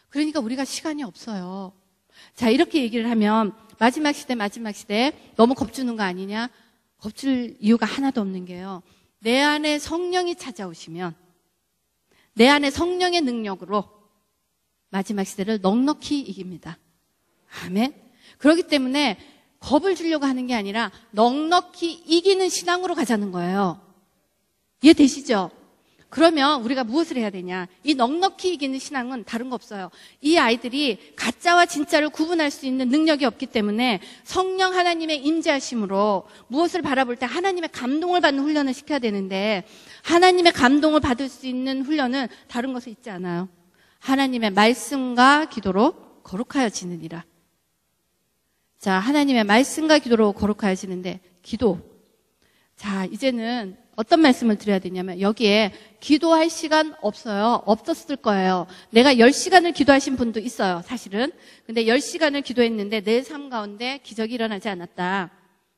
그러니까 우리가 시간이 없어요. 자, 이렇게 얘기를 하면 마지막 시대 너무 겁주는 거 아니냐? 겁줄 이유가 하나도 없는 게요. 내 안에 성령이 찾아오시면 내 안에 성령의 능력으로 마지막 시대를 넉넉히 이깁니다. 아멘. 그렇기 때문에 겁을 주려고 하는 게 아니라 넉넉히 이기는 신앙으로 가자는 거예요. 이해되시죠? 그러면 우리가 무엇을 해야 되냐? 이 넉넉히 이기는 신앙은 다른 거 없어요. 이 아이들이 가짜와 진짜를 구분할 수 있는 능력이 없기 때문에 성령 하나님의 임재하심으로 무엇을 바라볼 때 하나님의 감동을 받는 훈련을 시켜야 되는데, 하나님의 감동을 받을 수 있는 훈련은 다른 것에 있지 않아요. 하나님의 말씀과 기도로 거룩하여지느니라. 자, 하나님의 말씀과 기도로 거룩하여지는데, 기도. 자, 이제는 어떤 말씀을 드려야 되냐면, 여기에 기도할 시간 없어요. 없었을 거예요. 내가 10시간을 기도하신 분도 있어요, 사실은. 근데 10시간을 기도했는데 내 삶 가운데 기적이 일어나지 않았다.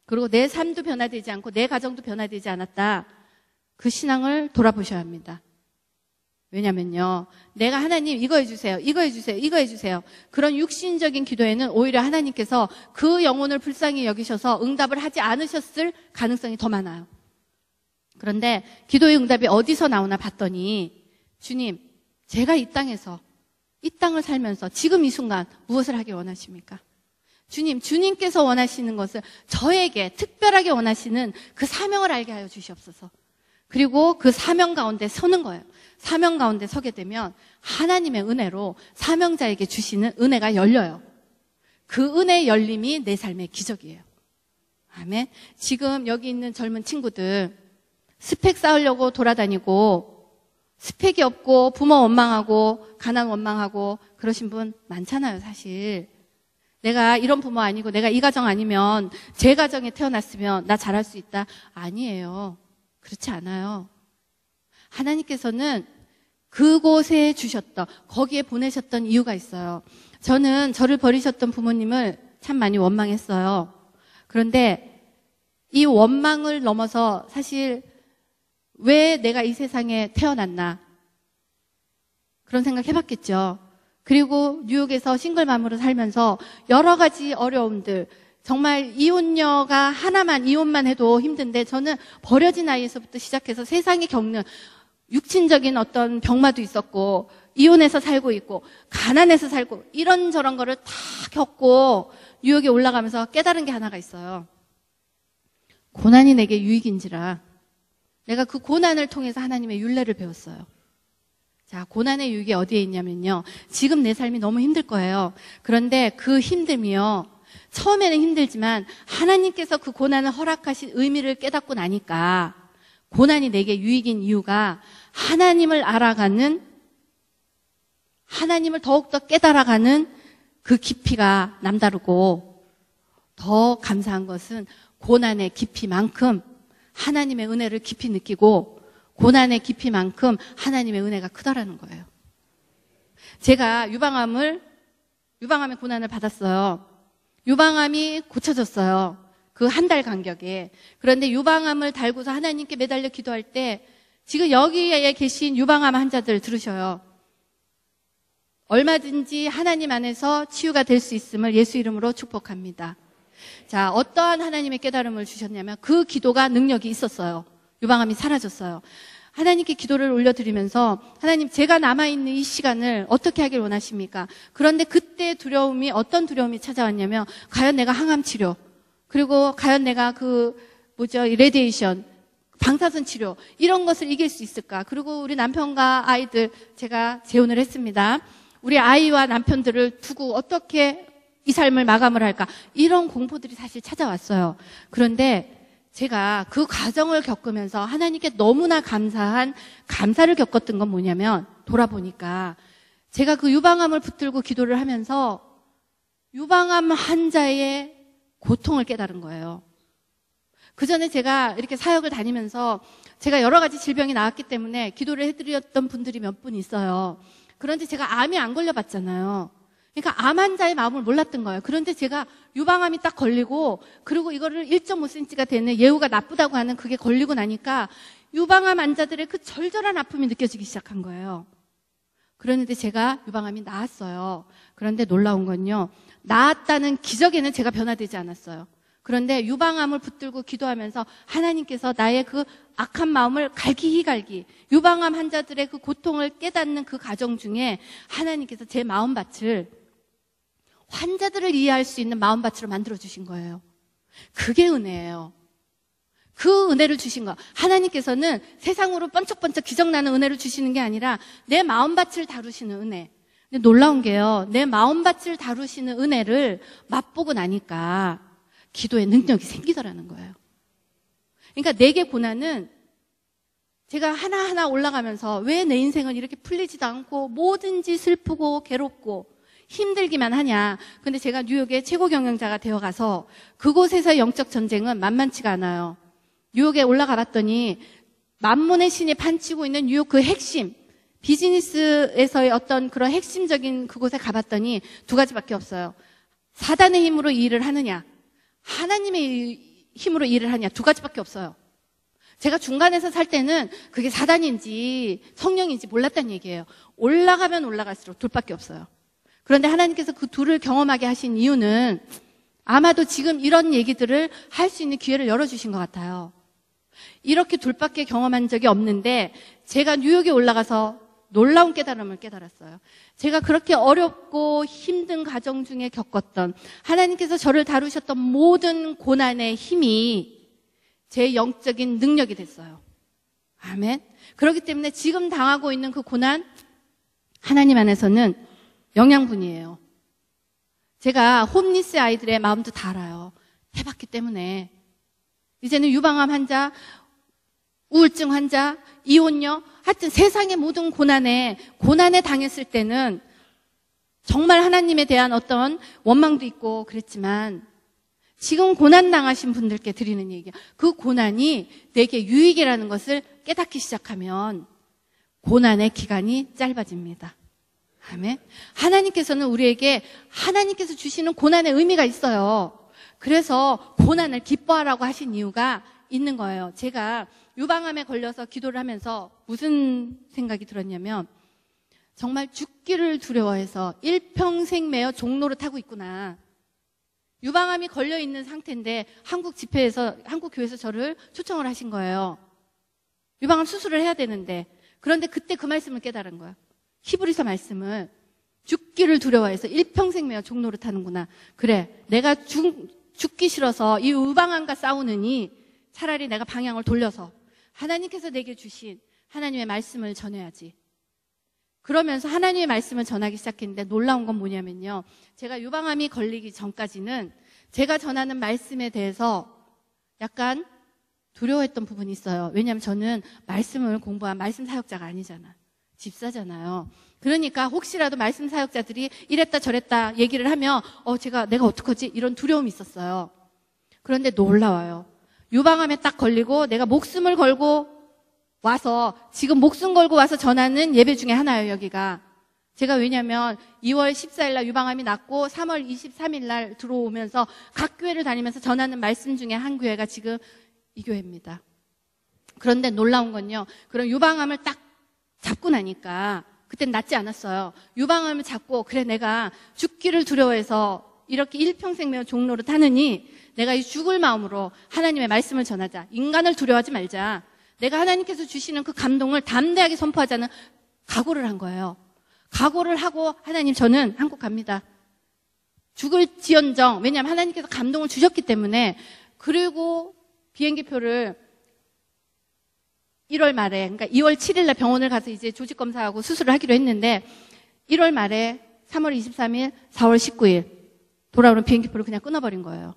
그리고 내 삶도 변화되지 않고 내 가정도 변화되지 않았다. 그 신앙을 돌아보셔야 합니다. 왜냐면요, 내가 하나님 이거 해주세요, 이거 해주세요, 이거 해주세요. 그런 육신적인 기도에는 오히려 하나님께서 그 영혼을 불쌍히 여기셔서 응답을 하지 않으셨을 가능성이 더 많아요. 그런데 기도의 응답이 어디서 나오나 봤더니, 주님, 제가 이 땅에서, 이 땅을 살면서 지금 이 순간 무엇을 하길 원하십니까? 주님, 주님께서 원하시는 것을 저에게 특별하게 원하시는 그 사명을 알게 하여 주시옵소서. 그리고 그 사명 가운데 서는 거예요. 사명 가운데 서게 되면 하나님의 은혜로 사명자에게 주시는 은혜가 열려요. 그 은혜의 열림이 내 삶의 기적이에요. 아멘. 지금 여기 있는 젊은 친구들, 스펙 쌓으려고 돌아다니고 스펙이 없고 부모 원망하고 가난 원망하고 그러신 분 많잖아요, 사실. 내가 이런 부모 아니고 내가 이 가정 아니면 제 가정에 태어났으면 나 잘할 수 있다. 아니에요. 그렇지 않아요. 하나님께서는 그곳에 주셨던, 거기에 보내셨던 이유가 있어요. 저는 저를 버리셨던 부모님을 참 많이 원망했어요. 그런데 이 원망을 넘어서 사실 왜 내가 이 세상에 태어났나, 그런 생각 해봤겠죠. 그리고 뉴욕에서 싱글맘으로 살면서 여러 가지 어려움들, 정말 이혼녀가 하나만, 이혼만 해도 힘든데 저는 버려진 아이에서부터 시작해서 세상에 겪는 육친적인 어떤 병마도 있었고, 이혼해서 살고 있고, 가난해서 살고, 이런저런 거를 다 겪고 뉴욕에 올라가면서 깨달은 게 하나가 있어요. 고난이 내게 유익인지라. 내가 그 고난을 통해서 하나님의 율례를 배웠어요. 자, 고난의 유익이 어디에 있냐면요, 지금 내 삶이 너무 힘들 거예요. 그런데 그 힘듦이요, 처음에는 힘들지만 하나님께서 그 고난을 허락하신 의미를 깨닫고 나니까 고난이 내게 유익인 이유가 하나님을 알아가는, 하나님을 더욱더 깨달아가는 그 깊이가 남다르고, 더 감사한 것은 고난의 깊이만큼 하나님의 은혜를 깊이 느끼고 고난의 깊이만큼 하나님의 은혜가 크다라는 거예요. 제가 유방암의 고난을 받았어요. 유방암이 고쳐졌어요. 그 한 달 간격에. 그런데 유방암을 달고서 하나님께 매달려 기도할 때, 지금 여기에 계신 유방암 환자들 들으셔요. 얼마든지 하나님 안에서 치유가 될 수 있음을 예수 이름으로 축복합니다. 자, 어떠한 하나님의 깨달음을 주셨냐면 그 기도가 능력이 있었어요. 유방암이 사라졌어요. 하나님께 기도를 올려드리면서, 하나님, 제가 남아있는 이 시간을 어떻게 하길 원하십니까? 그런데 그때 두려움이, 어떤 두려움이 찾아왔냐면, 과연 내가 항암 치료, 그리고 과연 내가 레디에이션, 방사선 치료, 이런 것을 이길 수 있을까? 그리고 우리 남편과 아이들, 제가 재혼을 했습니다. 우리 아이와 남편들을 두고 어떻게 이 삶을 마감을 할까? 이런 공포들이 사실 찾아왔어요. 그런데 제가 그 과정을 겪으면서 하나님께 너무나 감사를 겪었던 건 뭐냐면, 돌아보니까 제가 그 유방암을 붙들고 기도를 하면서 유방암 환자의 고통을 깨달은 거예요. 그 전에 제가 이렇게 사역을 다니면서 제가 여러 가지 질병이 나왔기 때문에 기도를 해드렸던 분들이 몇 분 있어요. 그런데 제가 암이 안 걸려봤잖아요. 그러니까 암 환자의 마음을 몰랐던 거예요. 그런데 제가 유방암이 딱 걸리고, 그리고 이거를 1.5cm가 되는 예후가 나쁘다고 하는 그게 걸리고 나니까 유방암 환자들의 그 절절한 아픔이 느껴지기 시작한 거예요. 그런데 제가 유방암이 나았어요. 그런데 놀라운 건요, 나았다는 기적에는 제가 변화되지 않았어요. 그런데 유방암을 붙들고 기도하면서 하나님께서 나의 그 악한 마음을 갈기갈기 유방암 환자들의 그 고통을 깨닫는 그 과정 중에 하나님께서 제 마음밭을 환자들을 이해할 수 있는 마음밭으로 만들어주신 거예요. 그게 은혜예요. 그 은혜를 주신 거. 하나님께서는 세상으로 번쩍번쩍 기적나는 은혜를 주시는 게 아니라 내 마음밭을 다루시는 은혜. 근데 놀라운 게요. 내 마음밭을 다루시는 은혜를 맛보고 나니까 기도의 능력이 생기더라는 거예요. 그러니까 내게 고난은 제가 하나하나 올라가면서 왜 내 인생은 이렇게 풀리지도 않고 뭐든지 슬프고 괴롭고 힘들기만 하냐. 근데 제가 뉴욕의 최고 경영자가 되어가서 그곳에서 영적 전쟁은 만만치가 않아요. 뉴욕에 올라가 봤더니 만문의 신이 판치고 있는 뉴욕 그 핵심, 비즈니스에서의 어떤 그런 핵심적인 그곳에 가봤더니 두 가지밖에 없어요. 사단의 힘으로 일을 하느냐, 하나님의 힘으로 일을 하냐, 두 가지밖에 없어요. 제가 중간에서 살 때는 그게 사단인지 성령인지 몰랐다는 얘기예요. 올라가면 올라갈수록 둘밖에 없어요. 그런데 하나님께서 그 둘을 경험하게 하신 이유는 아마도 지금 이런 얘기들을 할 수 있는 기회를 열어주신 것 같아요. 이렇게 둘밖에 경험한 적이 없는데 제가 뉴욕에 올라가서 놀라운 깨달음을 깨달았어요. 제가 그렇게 어렵고 힘든 과정 중에 겪었던 하나님께서 저를 다루셨던 모든 고난의 힘이 제 영적인 능력이 됐어요. 아멘. 그렇기 때문에 지금 당하고 있는 그 고난 하나님 안에서는 영양분이에요. 제가 홈리스 아이들의 마음도 다 알아요. 해봤기 때문에. 이제는 유방암 환자, 우울증 환자, 이혼녀, 하여튼 세상의 모든 고난에 당했을 때는 정말 하나님에 대한 어떤 원망도 있고 그랬지만 지금 고난 당하신 분들께 드리는 얘기야. 그 고난이 내게 유익이라는 것을 깨닫기 시작하면 고난의 기간이 짧아집니다. 아멘. 하나님께서는 우리에게 하나님께서 주시는 고난의 의미가 있어요. 그래서 고난을 기뻐하라고 하신 이유가 있는 거예요. 제가 유방암에 걸려서 기도를 하면서 무슨 생각이 들었냐면 정말 죽기를 두려워해서 일평생 매어 종로를 타고 있구나. 유방암이 걸려있는 상태인데 한국 집회에서, 한국 교회에서 저를 초청을 하신 거예요. 유방암 수술을 해야 되는데. 그런데 그때 그 말씀을 깨달은 거예요. 히브리서 말씀을 죽기를 두려워해서 일평생 매어 종로를 타는구나. 그래, 내가 죽기 싫어서 이 유방암과 싸우느니 차라리 내가 방향을 돌려서 하나님께서 내게 주신 하나님의 말씀을 전해야지. 그러면서 하나님의 말씀을 전하기 시작했는데 놀라운 건 뭐냐면요. 제가 유방암이 걸리기 전까지는 제가 전하는 말씀에 대해서 약간 두려워했던 부분이 있어요. 왜냐하면 저는 말씀을 공부한 말씀 사역자가 아니잖아. 집사잖아요. 그러니까 혹시라도 말씀 사역자들이 이랬다 저랬다 얘기를 하면 내가 어떡하지? 이런 두려움이 있었어요. 그런데 놀라워요. 유방암에 딱 걸리고 내가 목숨을 걸고 와서 지금 목숨 걸고 와서 전하는 예배 중에 하나예요. 여기가. 제가 왜냐면 2월 14일 날 유방암이 났고 3월 23일 날 들어오면서 각 교회를 다니면서 전하는 말씀 중에 한 교회가 지금 이 교회입니다. 그런데 놀라운 건요. 그럼 유방암을 딱 잡고 나니까 그땐 낫지 않았어요. 유방암을 잡고 그래 내가 죽기를 두려워해서 이렇게 일평생 매어 종로를 타느니 내가 이 죽을 마음으로 하나님의 말씀을 전하자. 인간을 두려워하지 말자. 내가 하나님께서 주시는 그 감동을 담대하게 선포하자는 각오를 한 거예요. 각오를 하고 하나님 저는 한국 갑니다. 죽을지언정. 왜냐하면 하나님께서 감동을 주셨기 때문에. 그리고 비행기표를 1월 말에 그러니까 2월 7일 날 병원을 가서 이제 조직 검사하고 수술을 하기로 했는데 1월 말에 3월 23일, 4월 19일 돌아오는 비행기표를 그냥 끊어버린 거예요.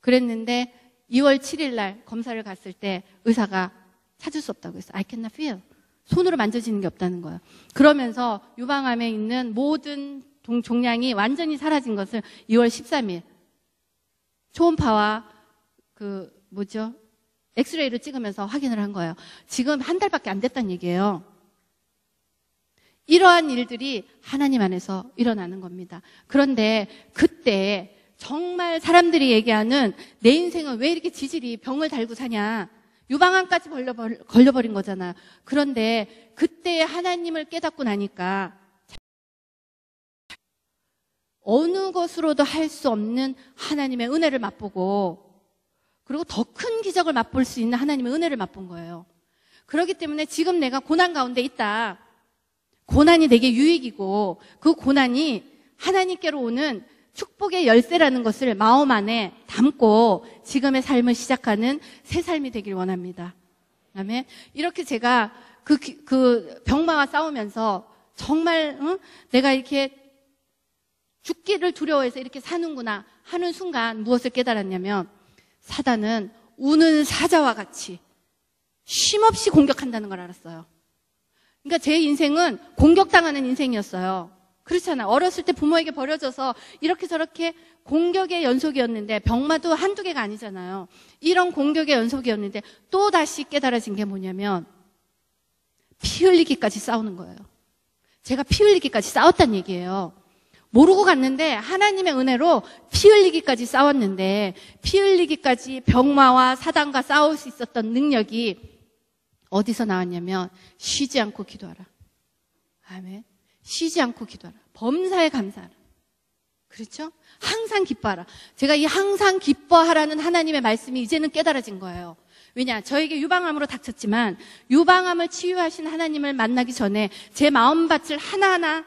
그랬는데 2월 7일 날 검사를 갔을 때 의사가 찾을 수 없다고 했어요. I cannot feel. 손으로 만져지는 게 없다는 거예요. 그러면서 유방암에 있는 모든 종양이 완전히 사라진 것을 2월 13일 초음파와 엑스레이를 찍으면서 확인을 한 거예요. 지금 한 달밖에 안 됐다는 얘기예요. 이러한 일들이 하나님 안에서 일어나는 겁니다. 그런데 그때 정말 사람들이 얘기하는 내 인생은 왜 이렇게 지질이 병을 달고 사냐. 유방암까지 걸려버린 거잖아요. 그런데 그때 하나님을 깨닫고 나니까 어느 것으로도 할 수 없는 하나님의 은혜를 맛보고, 그리고 더 큰 기적을 맛볼 수 있는 하나님의 은혜를 맛본 거예요. 그렇기 때문에 지금 내가 고난 가운데 있다. 고난이 내게 유익이고 그 고난이 하나님께로 오는 축복의 열쇠라는 것을 마음 안에 담고 지금의 삶을 시작하는 새 삶이 되길 원합니다. 아멘. 이렇게 제가 그 병마와 싸우면서 정말 내가 이렇게 죽기를 두려워해서 이렇게 사는구나 하는 순간 무엇을 깨달았냐면, 사단은 우는 사자와 같이 쉼없이 공격한다는 걸 알았어요. 그러니까 제 인생은 공격당하는 인생이었어요. 그렇잖아요. 어렸을 때 부모에게 버려져서 이렇게 저렇게 공격의 연속이었는데, 병마도 한두 개가 아니잖아요. 이런 공격의 연속이었는데 또 다시 깨달아진 게 뭐냐면, 피 흘리기까지 싸우는 거예요. 제가 피 흘리기까지 싸웠단 얘기예요. 모르고 갔는데 하나님의 은혜로 피 흘리기까지 싸웠는데, 피 흘리기까지 병마와 사단과 싸울 수 있었던 능력이 어디서 나왔냐면, 쉬지 않고 기도하라. 아멘. 쉬지 않고 기도하라. 범사에 감사하라. 그렇죠? 항상 기뻐하라. 제가 이 항상 기뻐하라는 하나님의 말씀이 이제는 깨달아진 거예요. 왜냐? 저에게 유방암으로 닥쳤지만 유방암을 치유하신 하나님을 만나기 전에 제 마음밭을 하나하나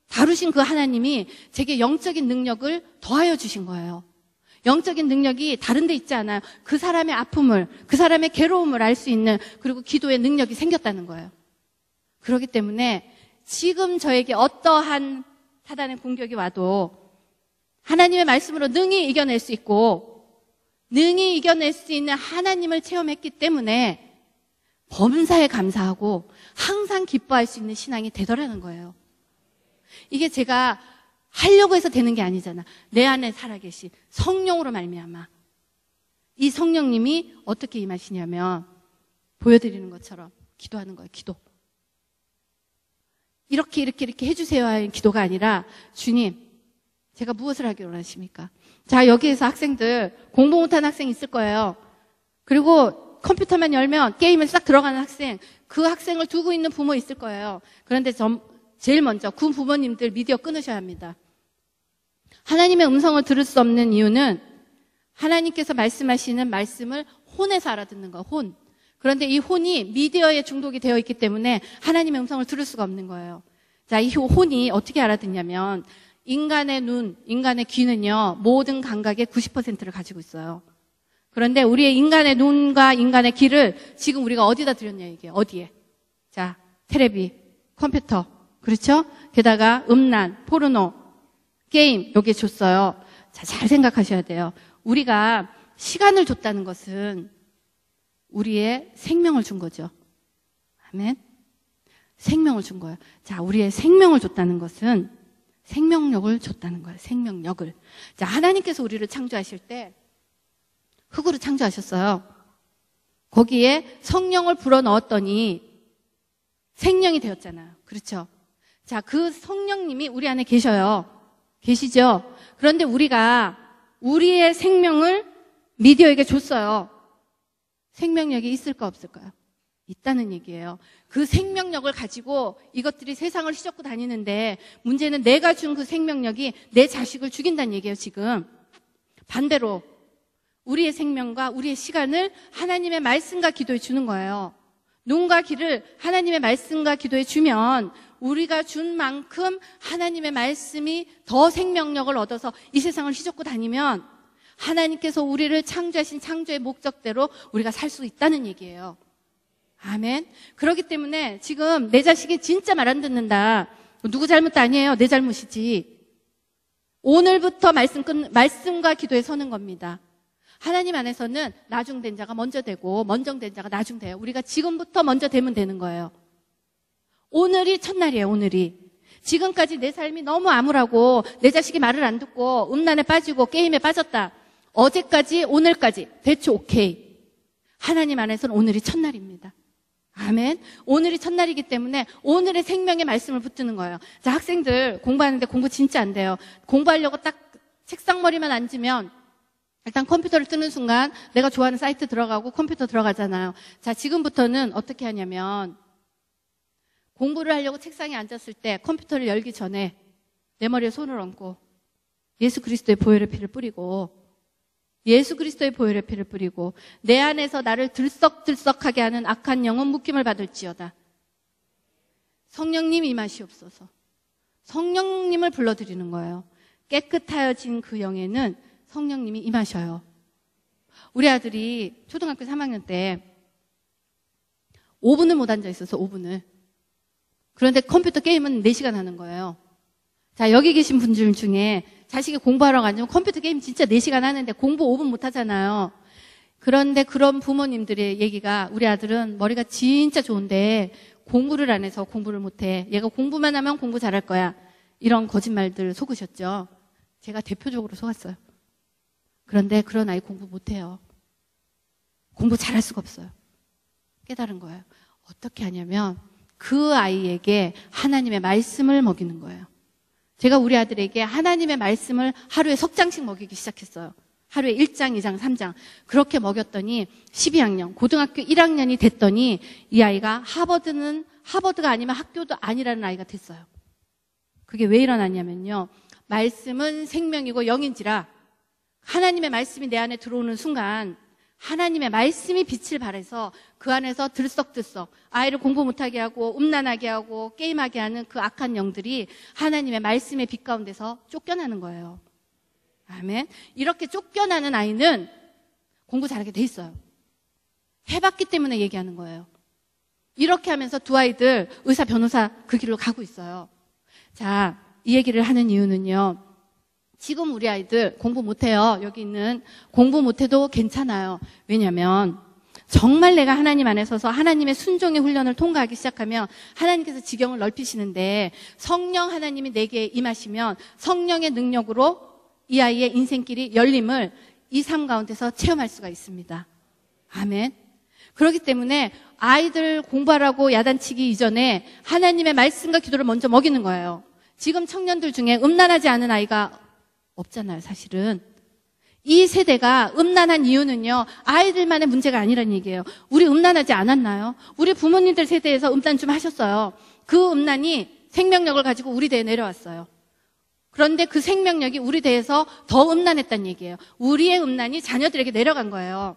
다루신 그 하나님이 제게 영적인 능력을 더하여 주신 거예요. 영적인 능력이 다른 데 있지 않아요. 그 사람의 아픔을, 그 사람의 괴로움을 알 수 있는, 그리고 기도의 능력이 생겼다는 거예요. 그렇기 때문에 지금 저에게 어떠한 사단의 공격이 와도 하나님의 말씀으로 능히 이겨낼 수 있고, 능히 이겨낼 수 있는 하나님을 체험했기 때문에 범사에 감사하고 항상 기뻐할 수 있는 신앙이 되더라는 거예요. 이게 제가 하려고 해서 되는 게 아니잖아. 내 안에 살아계신 성령으로 말미암아. 이 성령님이 어떻게 임하시냐면, 보여드리는 것처럼 기도하는 거예요. 기도. 이렇게 해주세요 하는 기도가 아니라, 주님, 제가 무엇을 하기를 원하십니까? 자, 여기에서 학생들, 공부 못하는 학생 있을 거예요. 그리고 컴퓨터만 열면 게임에 싹 들어가는 학생, 그 학생을 두고 있는 부모 있을 거예요. 그런데 제일 먼저 그 부모님들 미디어 끊으셔야 합니다. 하나님의 음성을 들을 수 없는 이유는 하나님께서 말씀하시는 말씀을 혼에서 알아듣는 거예요. 혼. 그런데 이 혼이 미디어에 중독이 되어 있기 때문에 하나님의 음성을 들을 수가 없는 거예요. 자, 이 혼이 어떻게 알아듣냐면, 인간의 눈, 인간의 귀는요, 모든 감각의 90%를 가지고 있어요. 그런데 우리의 인간의 눈과 인간의 귀를 지금 우리가 어디다 들였냐, 이게. 어디에? 자, 테레비, 컴퓨터. 그렇죠? 게다가 음란, 포르노, 게임, 여기에 줬어요. 자, 잘 생각하셔야 돼요. 우리가 시간을 줬다는 것은 우리의 생명을 준 거죠. 아멘. 생명을 준 거예요. 자, 우리의 생명을 줬다는 것은 생명력을 줬다는 거예요. 생명력을. 자, 하나님께서 우리를 창조하실 때 흙으로 창조하셨어요. 거기에 성령을 불어넣었더니 생명이 되었잖아요. 그렇죠? 자, 그 성령님이 우리 안에 계셔요. 계시죠? 그런데 우리가 우리의 생명을 미디어에게 줬어요. 생명력이 있을까 없을까요? 있다는 얘기예요. 그 생명력을 가지고 이것들이 세상을 휘젓고 다니는데, 문제는 내가 준 그 생명력이 내 자식을 죽인다는 얘기예요. 지금 반대로 우리의 생명과 우리의 시간을 하나님의 말씀과 기도에 주는 거예요. 눈과 귀를 하나님의 말씀과 기도에 주면 우리가 준 만큼 하나님의 말씀이 더 생명력을 얻어서 이 세상을 휘젓고 다니면 하나님께서 우리를 창조하신 창조의 목적대로 우리가 살 수 있다는 얘기예요. 아멘. 그렇기 때문에 지금 내 자식이 진짜 말 안 듣는다. 누구 잘못도 아니에요. 내 잘못이지. 오늘부터 말씀과 기도에 서는 겁니다. 하나님 안에서는 나중된 자가 먼저 되고 먼저된 자가 나중 돼요. 우리가 지금부터 먼저 되면 되는 거예요. 오늘이 첫날이에요. 오늘이. 지금까지 내 삶이 너무 암울하고 내 자식이 말을 안 듣고 음란에 빠지고 게임에 빠졌다. 어제까지 오늘까지 대충 오케이. 하나님 안에서는 오늘이 첫날입니다. 아멘. 오늘이 첫날이기 때문에 오늘의 생명의 말씀을 붙드는 거예요. 자, 학생들 공부하는데 공부 진짜 안 돼요. 공부하려고 딱 책상머리만 앉으면 일단 컴퓨터를 뜨는 순간 내가 좋아하는 사이트 들어가고 컴퓨터 들어가잖아요. 자, 지금부터는 어떻게 하냐면 공부를 하려고 책상에 앉았을 때 컴퓨터를 열기 전에 내 머리에 손을 얹고 예수 그리스도의 보혈의 피를 뿌리고 예수 그리스도의 보혈의 피를 뿌리고 내 안에서 나를 들썩들썩하게 하는 악한 영혼 묶임을 받을지어다. 성령님 임하시옵소서. 성령님을 불러드리는 거예요. 깨끗하여진 그 영에는 성령님이 임하셔요. 우리 아들이 초등학교 3학년 때 5분을 못 앉아 있어서 5분을. 그런데 컴퓨터 게임은 4시간 하는 거예요. 자, 여기 계신 분들 중에 자식이 공부하러 가면 컴퓨터 게임 진짜 4시간 하는데 공부 5분 못 하잖아요. 그런데 그런 부모님들의 얘기가 우리 아들은 머리가 진짜 좋은데 공부를 안 해서 공부를 못 해. 얘가 공부만 하면 공부 잘할 거야. 이런 거짓말들 속으셨죠. 제가 대표적으로 속았어요. 그런데 그런 아이 공부 못 해요. 공부 잘할 수가 없어요. 깨달은 거예요. 어떻게 하냐면 그 아이에게 하나님의 말씀을 먹이는 거예요. 제가 우리 아들에게 하나님의 말씀을 하루에 석 장씩 먹이기 시작했어요. 하루에 1장, 2장, 3장. 그렇게 먹였더니 12학년, 고등학교 1학년이 됐더니 이 아이가 하버드가 아니면 학교도 아니라는 아이가 됐어요. 그게 왜 일어났냐면요. 말씀은 생명이고 영인지라 하나님의 말씀이 내 안에 들어오는 순간 하나님의 말씀이 빛을 발해서 그 안에서 들썩들썩 아이를 공부 못하게 하고 음란하게 하고 게임하게 하는 그 악한 영들이 하나님의 말씀의 빛 가운데서 쫓겨나는 거예요. 아멘. 이렇게 쫓겨나는 아이는 공부 잘하게 돼 있어요. 해봤기 때문에 얘기하는 거예요. 이렇게 하면서 두 아이들 의사, 변호사 그 길로 가고 있어요. 자, 이 얘기를 하는 이유는요. 지금 우리 아이들 공부 못해요. 여기 있는 공부 못해도 괜찮아요. 왜냐하면 정말 내가 하나님 안에 서서 하나님의 순종의 훈련을 통과하기 시작하면 하나님께서 지경을 넓히시는데 성령 하나님이 내게 임하시면 성령의 능력으로 이 아이의 인생길이 열림을 이 삶 가운데서 체험할 수가 있습니다. 아멘. 그렇기 때문에 아이들 공부하라고 야단치기 이전에 하나님의 말씀과 기도를 먼저 먹이는 거예요. 지금 청년들 중에 음란하지 않은 아이가 없잖아요, 사실은. 이 세대가 음란한 이유는요, 아이들만의 문제가 아니라는 얘기예요. 우리 음란하지 않았나요? 우리 부모님들 세대에서 음란 좀 하셨어요. 그 음란이 생명력을 가지고 우리 대에 내려왔어요. 그런데 그 생명력이 우리 대에서 더 음란했다는 얘기예요. 우리의 음란이 자녀들에게 내려간 거예요.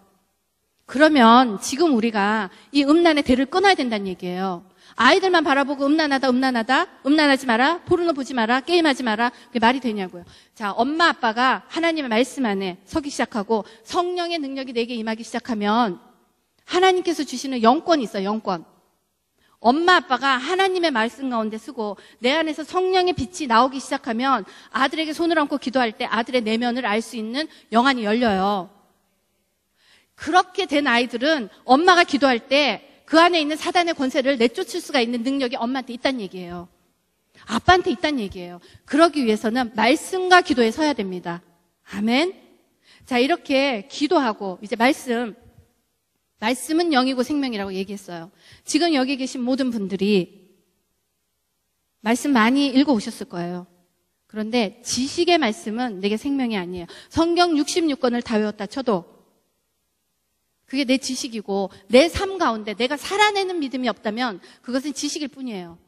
그러면 지금 우리가 이 음란의 대를 끊어야 된다는 얘기예요. 아이들만 바라보고 음란하다, 음란하지 마라, 포르노 보지 마라, 게임하지 마라. 그게 말이 되냐고요. 자, 엄마 아빠가 하나님의 말씀 안에 서기 시작하고 성령의 능력이 내게 임하기 시작하면 하나님께서 주시는 영권이 있어요, 영권. 엄마 아빠가 하나님의 말씀 가운데 쓰고 내 안에서 성령의 빛이 나오기 시작하면 아들에게 손을 얹고 기도할 때 아들의 내면을 알 수 있는 영안이 열려요. 그렇게 된 아이들은 엄마가 기도할 때 그 안에 있는 사단의 권세를 내쫓을 수가 있는 능력이 엄마한테 있다는 얘기예요. 아빠한테 있다는 얘기예요. 그러기 위해서는 말씀과 기도에 서야 됩니다. 아멘. 자, 이렇게 기도하고 이제 말씀은 영이고 생명이라고 얘기했어요. 지금 여기 계신 모든 분들이 말씀 많이 읽어오셨을 거예요. 그런데 지식의 말씀은 내게 생명이 아니에요. 성경 66권을 다 외웠다 쳐도 그게 내 지식이고 내 삶 가운데 내가 살아내는 믿음이 없다면 그것은 지식일 뿐이에요.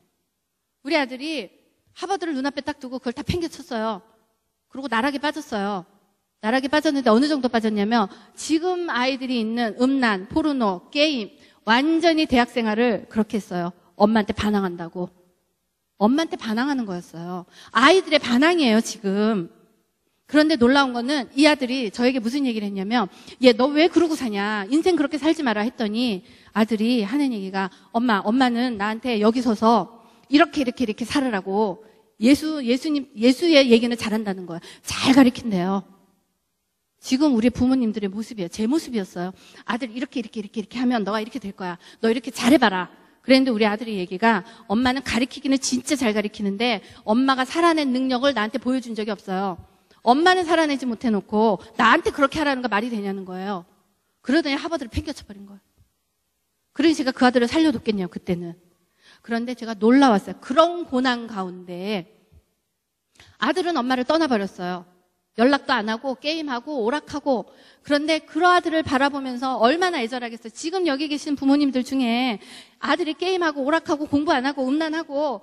우리 아들이 하버드를 눈앞에 딱 두고 그걸 다 팽개쳤어요. 그리고 나락에 빠졌어요. 나락에 빠졌는데 어느 정도 빠졌냐면 지금 아이들이 있는 음란, 포르노, 게임 완전히 대학 생활을 그렇게 했어요. 엄마한테 반항한다고. 엄마한테 반항하는 거였어요. 아이들의 반항이에요, 지금. 그런데 놀라운 거는 이 아들이 저에게 무슨 얘기를 했냐면 얘 너 왜 그러고 사냐 인생 그렇게 살지 마라 했더니 아들이 하는 얘기가 엄마는 나한테 여기 서서 이렇게 살으라고 예수의 얘기는 잘한다는 거야. 잘 가르친대요. 지금 우리 부모님들의 모습이에요. 제 모습이었어요. 아들 이렇게 하면 너가 이렇게 될 거야. 너 이렇게 잘해봐라. 그랬는데 우리 아들의 얘기가 엄마는 가르치기는 진짜 잘 가르치는데 엄마가 살아낸 능력을 나한테 보여준 적이 없어요. 엄마는 살아내지 못해놓고 나한테 그렇게 하라는 거 말이 되냐는 거예요. 그러더니 하버드를 팽개쳐버린 거예요. 그러니 제가 그 아들을 살려뒀겠냐고 그때는. 그런데 제가 놀라웠어요. 그런 고난 가운데 아들은 엄마를 떠나버렸어요. 연락도 안 하고 게임하고 오락하고. 그런데 그 아들을 바라보면서 얼마나 애절하겠어요. 지금 여기 계신 부모님들 중에 아들이 게임하고 오락하고 공부 안 하고 음란하고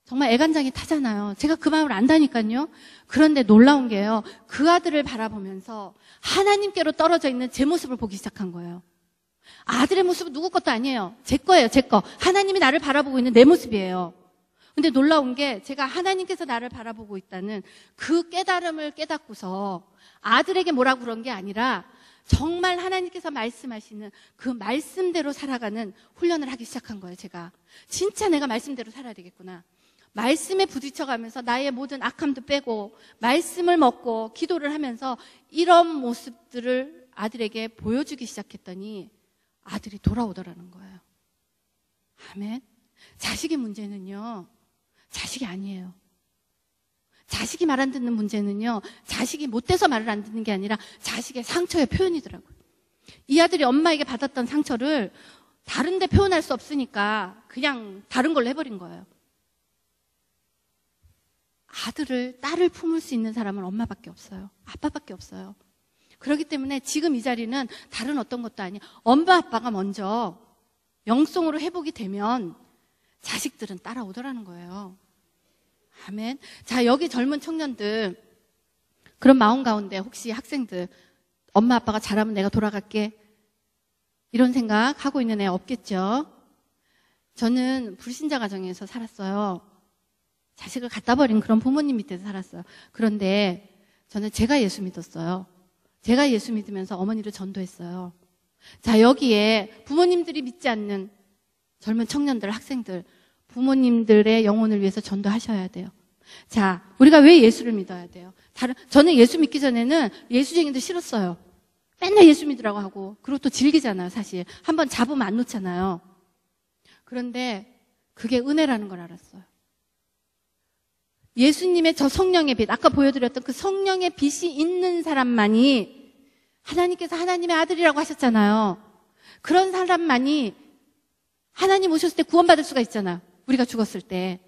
정말 애간장이 타잖아요. 제가 그 마음을 안다니까요. 그런데 놀라운 게요. 그 아들을 바라보면서 하나님께로 떨어져 있는 제 모습을 보기 시작한 거예요. 아들의 모습은 누구 것도 아니에요. 제 거예요, 제 거. 하나님이 나를 바라보고 있는 내 모습이에요. 근데 놀라운 게 제가 하나님께서 나를 바라보고 있다는 그 깨달음을 깨닫고서 아들에게 뭐라고 그런 게 아니라 정말 하나님께서 말씀하시는 그 말씀대로 살아가는 훈련을 하기 시작한 거예요, 제가. 진짜 내가 말씀대로 살아야 되겠구나. 말씀에 부딪혀가면서 나의 모든 악함도 빼고 말씀을 먹고 기도를 하면서 이런 모습들을 아들에게 보여주기 시작했더니 아들이 돌아오더라는 거예요. 아멘. 자식의 문제는요, 자식이 아니에요. 자식이 말 안 듣는 문제는요, 자식이 못돼서 말을 안 듣는 게 아니라 자식의 상처의 표현이더라고요. 이 아들이 엄마에게 받았던 상처를 다른 데 표현할 수 없으니까 그냥 다른 걸로 해버린 거예요. 딸을 품을 수 있는 사람은 엄마밖에 없어요. 아빠밖에 없어요. 그렇기 때문에 지금 이 자리는 다른 어떤 것도 아니에요. 엄마 아빠가 먼저 영성으로 회복이 되면 자식들은 따라오더라는 거예요. 아멘. 자, 여기 젊은 청년들, 그런 마음 가운데 혹시 학생들, 엄마 아빠가 잘하면 내가 돌아갈게, 이런 생각 하고 있는 애 없겠죠? 저는 불신자 가정에서 살았어요. 자식을 갖다 버린 그런 부모님 밑에서 살았어요. 그런데 저는 제가 예수 믿었어요. 제가 예수 믿으면서 어머니를 전도했어요. 자, 여기에 부모님들이 믿지 않는 젊은 청년들, 학생들, 부모님들의 영혼을 위해서 전도하셔야 돼요. 자, 우리가 왜 예수를 믿어야 돼요? 저는 예수 믿기 전에는 예수쟁이들 싫었어요. 맨날 예수 믿으라고 하고, 그리고 또 즐기잖아요, 사실. 한번 잡으면 안 놓잖아요. 그런데 그게 은혜라는 걸 알았어요. 예수님의 저 성령의 빛, 아까 보여드렸던 그 성령의 빛이 있는 사람만이, 하나님께서 하나님의 아들이라고 하셨잖아요. 그런 사람만이 하나님 오셨을 때 구원받을 수가 있잖아. 우리가 죽었을 때.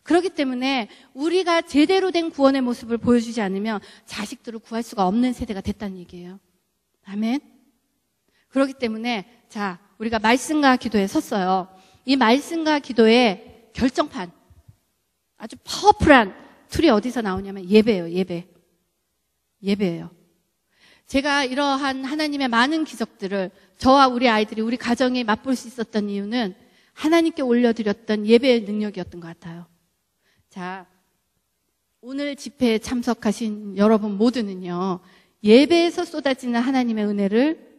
그렇기 때문에 우리가 제대로 된 구원의 모습을 보여주지 않으면 자식들을 구할 수가 없는 세대가 됐다는 얘기예요. 아멘. 그렇기 때문에 자, 우리가 말씀과 기도에 섰어요. 이 말씀과 기도의 결정판, 아주 파워풀한 툴이 어디서 나오냐면 예배예요. 예배예요. 제가 이러한 하나님의 많은 기적들을 저와 우리 아이들이, 우리 가정에 맛볼 수 있었던 이유는 하나님께 올려드렸던 예배의 능력이었던 것 같아요. 자, 오늘 집회에 참석하신 여러분 모두는요, 예배에서 쏟아지는 하나님의 은혜를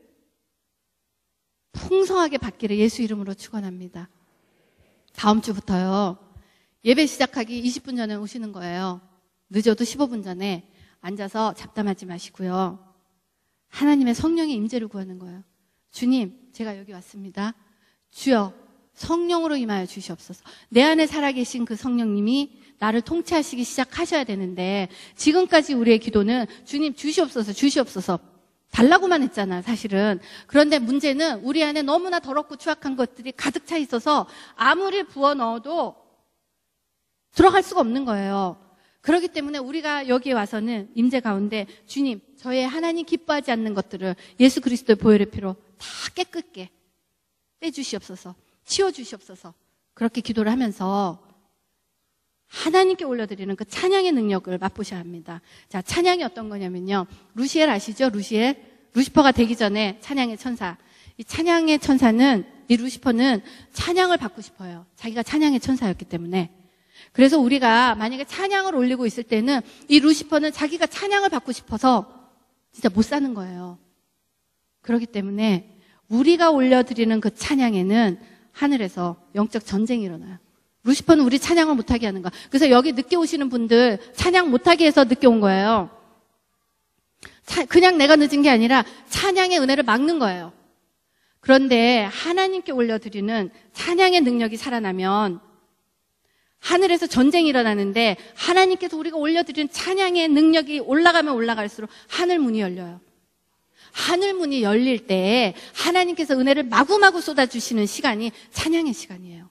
풍성하게 받기를 예수 이름으로 축원합니다. 다음 주부터요, 예배 시작하기 20분 전에 오시는 거예요. 늦어도 15분 전에 앉아서 잡담하지 마시고요. 하나님의 성령의 임재를 구하는 거예요. 주님, 제가 여기 왔습니다. 주여, 성령으로 임하여 주시옵소서. 내 안에 살아계신 그 성령님이 나를 통치하시기 시작하셔야 되는데, 지금까지 우리의 기도는 주님 주시옵소서, 주시옵소서 달라고만 했잖아, 사실은. 그런데 문제는 우리 안에 너무나 더럽고 추악한 것들이 가득 차 있어서 아무리 부어 넣어도 들어갈 수가 없는 거예요. 그렇기 때문에 우리가 여기에 와서는 임재 가운데 주님, 저의 하나님 기뻐하지 않는 것들을 예수 그리스도의 보혈의 피로 다 깨끗게 빼주시옵소서, 치워주시옵소서, 그렇게 기도를 하면서 하나님께 올려드리는 그 찬양의 능력을 맛보셔야 합니다. 자, 찬양이 어떤 거냐면요, 루시엘 아시죠? 루시퍼가 되기 전에 찬양의 천사. 이 찬양의 천사는, 이 루시퍼는 찬양을 받고 싶어요. 자기가 찬양의 천사였기 때문에. 그래서 우리가 만약에 찬양을 올리고 있을 때는 이 루시퍼는 자기가 찬양을 받고 싶어서 진짜 못 사는 거예요. 그렇기 때문에 우리가 올려드리는 그 찬양에는 하늘에서 영적 전쟁이 일어나요. 루시퍼는 우리 찬양을 못하게 하는 거야. 그래서 여기 늦게 오시는 분들 찬양 못하게 해서 늦게 온 거예요. 그냥 내가 늦은 게 아니라 찬양의 은혜를 막는 거예요. 그런데 하나님께 올려드리는 찬양의 능력이 살아나면 하늘에서 전쟁이 일어나는데, 하나님께서 우리가 올려드리는 찬양의 능력이 올라가면 올라갈수록 하늘 문이 열려요. 하늘 문이 열릴 때 하나님께서 은혜를 마구마구 쏟아주시는 시간이 찬양의 시간이에요.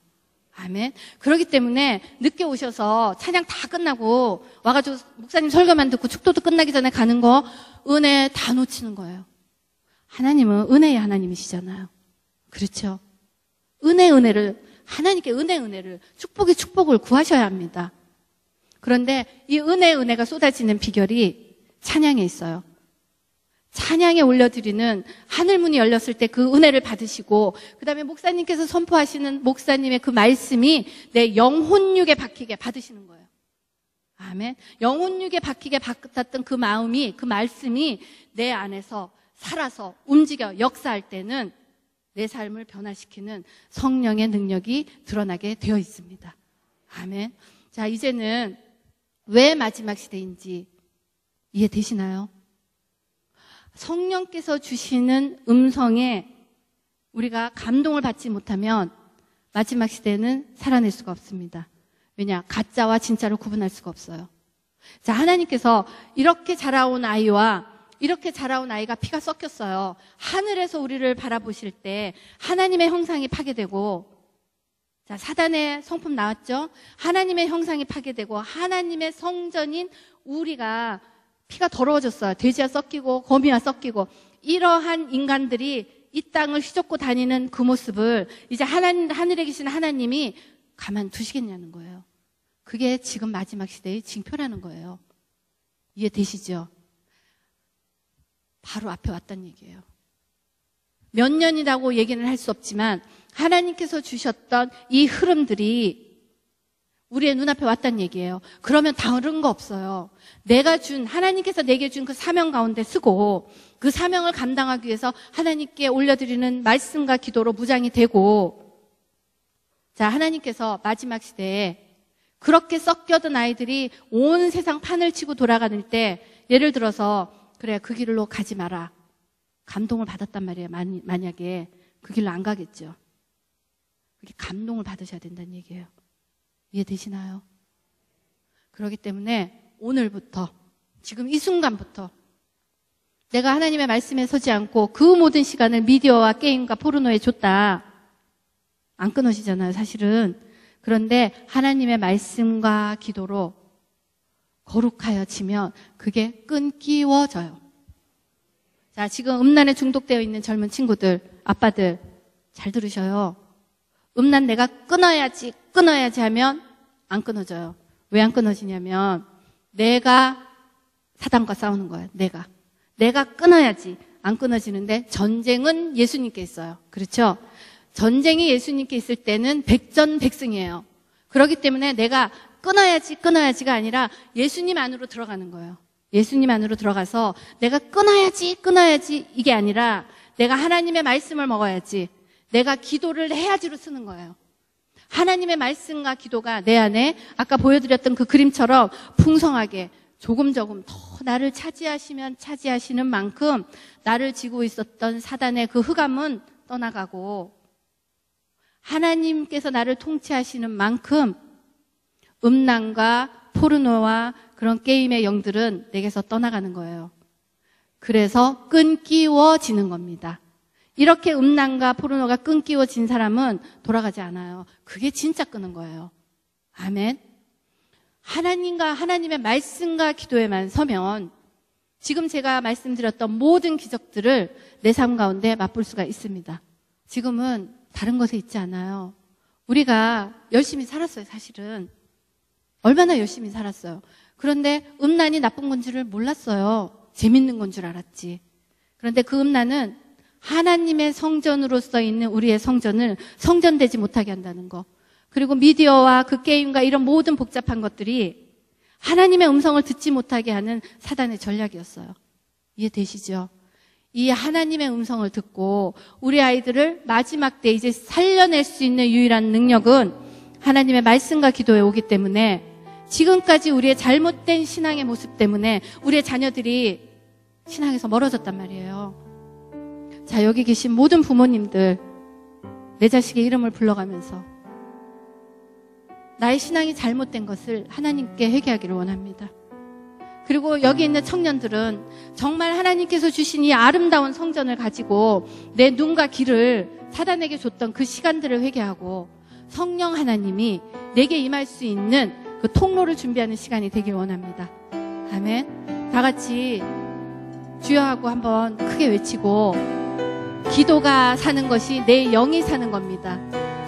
아멘. 그렇기 때문에 늦게 오셔서 찬양 다 끝나고 와가지고 목사님 설교만 듣고 축도도 끝나기 전에 가는 거, 은혜 다 놓치는 거예요. 하나님은 은혜의 하나님이시잖아요. 그렇죠? 은혜를 하나님께 은혜를, 축복을 구하셔야 합니다. 그런데 이 은혜가 쏟아지는 비결이 찬양에 있어요. 찬양에 올려드리는 하늘문이 열렸을 때 그 은혜를 받으시고, 그 다음에 목사님께서 선포하시는 목사님의 그 말씀이 내 영혼육에 박히게 받으시는 거예요. 아멘. 영혼육에 박히게 받았던 그 마음이, 그 말씀이 내 안에서 살아서 움직여 역사할 때는 내 삶을 변화시키는 성령의 능력이 드러나게 되어 있습니다. 아멘. 자, 이제는 왜 마지막 시대인지 이해되시나요? 성령께서 주시는 음성에 우리가 감동을 받지 못하면 마지막 시대는 살아낼 수가 없습니다. 왜냐? 가짜와 진짜를 구분할 수가 없어요. 자, 하나님께서 이렇게 자라온 아이가 피가 섞였어요. 하늘에서 우리를 바라보실 때 하나님의 형상이 파괴되고, 자, 사단의 성품 나왔죠? 하나님의 형상이 파괴되고 하나님의 성전인 우리가 피가 더러워졌어요. 돼지와 섞이고 거미와 섞이고, 이러한 인간들이 이 땅을 휘젓고 다니는 그 모습을 이제 하늘에 계신 하나님이 가만 두시겠냐는 거예요. 그게 지금 마지막 시대의 징표라는 거예요. 이해되시죠? 바로 앞에 왔단 얘기예요. 몇 년이라고 얘기는 할 수 없지만 하나님께서 주셨던 이 흐름들이 우리의 눈앞에 왔단 얘기예요. 그러면 다른 거 없어요. 하나님께서 내게 준 그 사명 가운데 쓰고, 그 사명을 감당하기 위해서 하나님께 올려드리는 말씀과 기도로 무장이 되고, 자, 하나님께서 마지막 시대에 그렇게 섞여든 아이들이 온 세상 판을 치고 돌아가는 때, 예를 들어서 그래, 그 길로 가지 마라, 감동을 받았단 말이에요. 만약에 그 길로 안 가겠죠. 그렇게 감동을 받으셔야 된다는 얘기예요. 이해되시나요? 그렇기 때문에 오늘부터, 지금 이 순간부터 내가 하나님의 말씀에 서지 않고 그 모든 시간을 미디어와 게임과 포르노에 줬다, 안 끊어지잖아요, 사실은. 그런데 하나님의 말씀과 기도로 거룩하여 지면 그게 끊기워져요. 자, 지금 음란에 중독되어 있는 젊은 친구들, 아빠들 잘 들으셔요. 음란 내가 끊어야지 하면 안 끊어져요. 왜 안 끊어지냐면 내가 사단과 싸우는 거예요. 내가 끊어야지 안 끊어지는데, 전쟁은 예수님께 있어요. 그렇죠? 전쟁이 예수님께 있을 때는 백전백승이에요. 그렇기 때문에 내가 끊어야지가 아니라 예수님 안으로 들어가는 거예요. 예수님 안으로 들어가서 내가 끊어야지 이게 아니라 내가 하나님의 말씀을 먹어야지, 내가 기도를 해야지로 쓰는 거예요. 하나님의 말씀과 기도가 내 안에 아까 보여드렸던 그 그림처럼 풍성하게 조금 더 나를 차지하시는 만큼 나를 지고 있었던 사단의 그 흑암은 떠나가고, 하나님께서 나를 통치하시는 만큼 음란과 포르노와 그런 게임의 영들은 내게서 떠나가는 거예요. 그래서 끊기워지는 겁니다. 이렇게 음란과 포르노가 끊기워진 사람은 돌아가지 않아요. 그게 진짜 끄는 거예요. 아멘. 하나님의 말씀과 기도에만 서면 지금 제가 말씀드렸던 모든 기적들을 내 삶 가운데 맛볼 수가 있습니다. 지금은 다른 것에 있지 않아요. 우리가 열심히 살았어요, 사실은. 얼마나 열심히 살았어요. 그런데 음란이 나쁜 건 줄을 몰랐어요. 재밌는 건 줄 알았지. 그런데 그 음란은 하나님의 성전으로서 있는 우리의 성전을 성전되지 못하게 한다는 거. 그리고 미디어와 그 게임과 이런 모든 복잡한 것들이 하나님의 음성을 듣지 못하게 하는 사단의 전략이었어요. 이해되시죠? 이 하나님의 음성을 듣고 우리 아이들을 마지막 때 이제 살려낼 수 있는 유일한 능력은 하나님의 말씀과 기도에 오기 때문에, 지금까지 우리의 잘못된 신앙의 모습 때문에 우리의 자녀들이 신앙에서 멀어졌단 말이에요. 자, 여기 계신 모든 부모님들, 내 자식의 이름을 불러가면서 나의 신앙이 잘못된 것을 하나님께 회개하기를 원합니다. 그리고 여기 있는 청년들은 정말 하나님께서 주신 이 아름다운 성전을 가지고 내 눈과 귀를 사단에게 줬던 그 시간들을 회개하고 성령 하나님이 내게 임할 수 있는 그 통로를 준비하는 시간이 되길 원합니다. 아멘. 다 같이 주여 하고 한번 크게 외치고, 기도가 사는 것이 내 영이 사는 겁니다.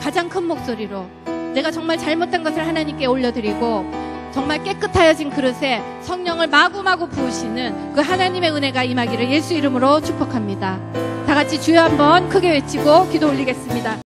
가장 큰 목소리로 내가 정말 잘못한 것을 하나님께 올려드리고 정말 깨끗하여진 그릇에 성령을 마구마구 부으시는 그 하나님의 은혜가 임하기를 예수 이름으로 축복합니다. 다 같이 주여 한번 크게 외치고 기도 올리겠습니다.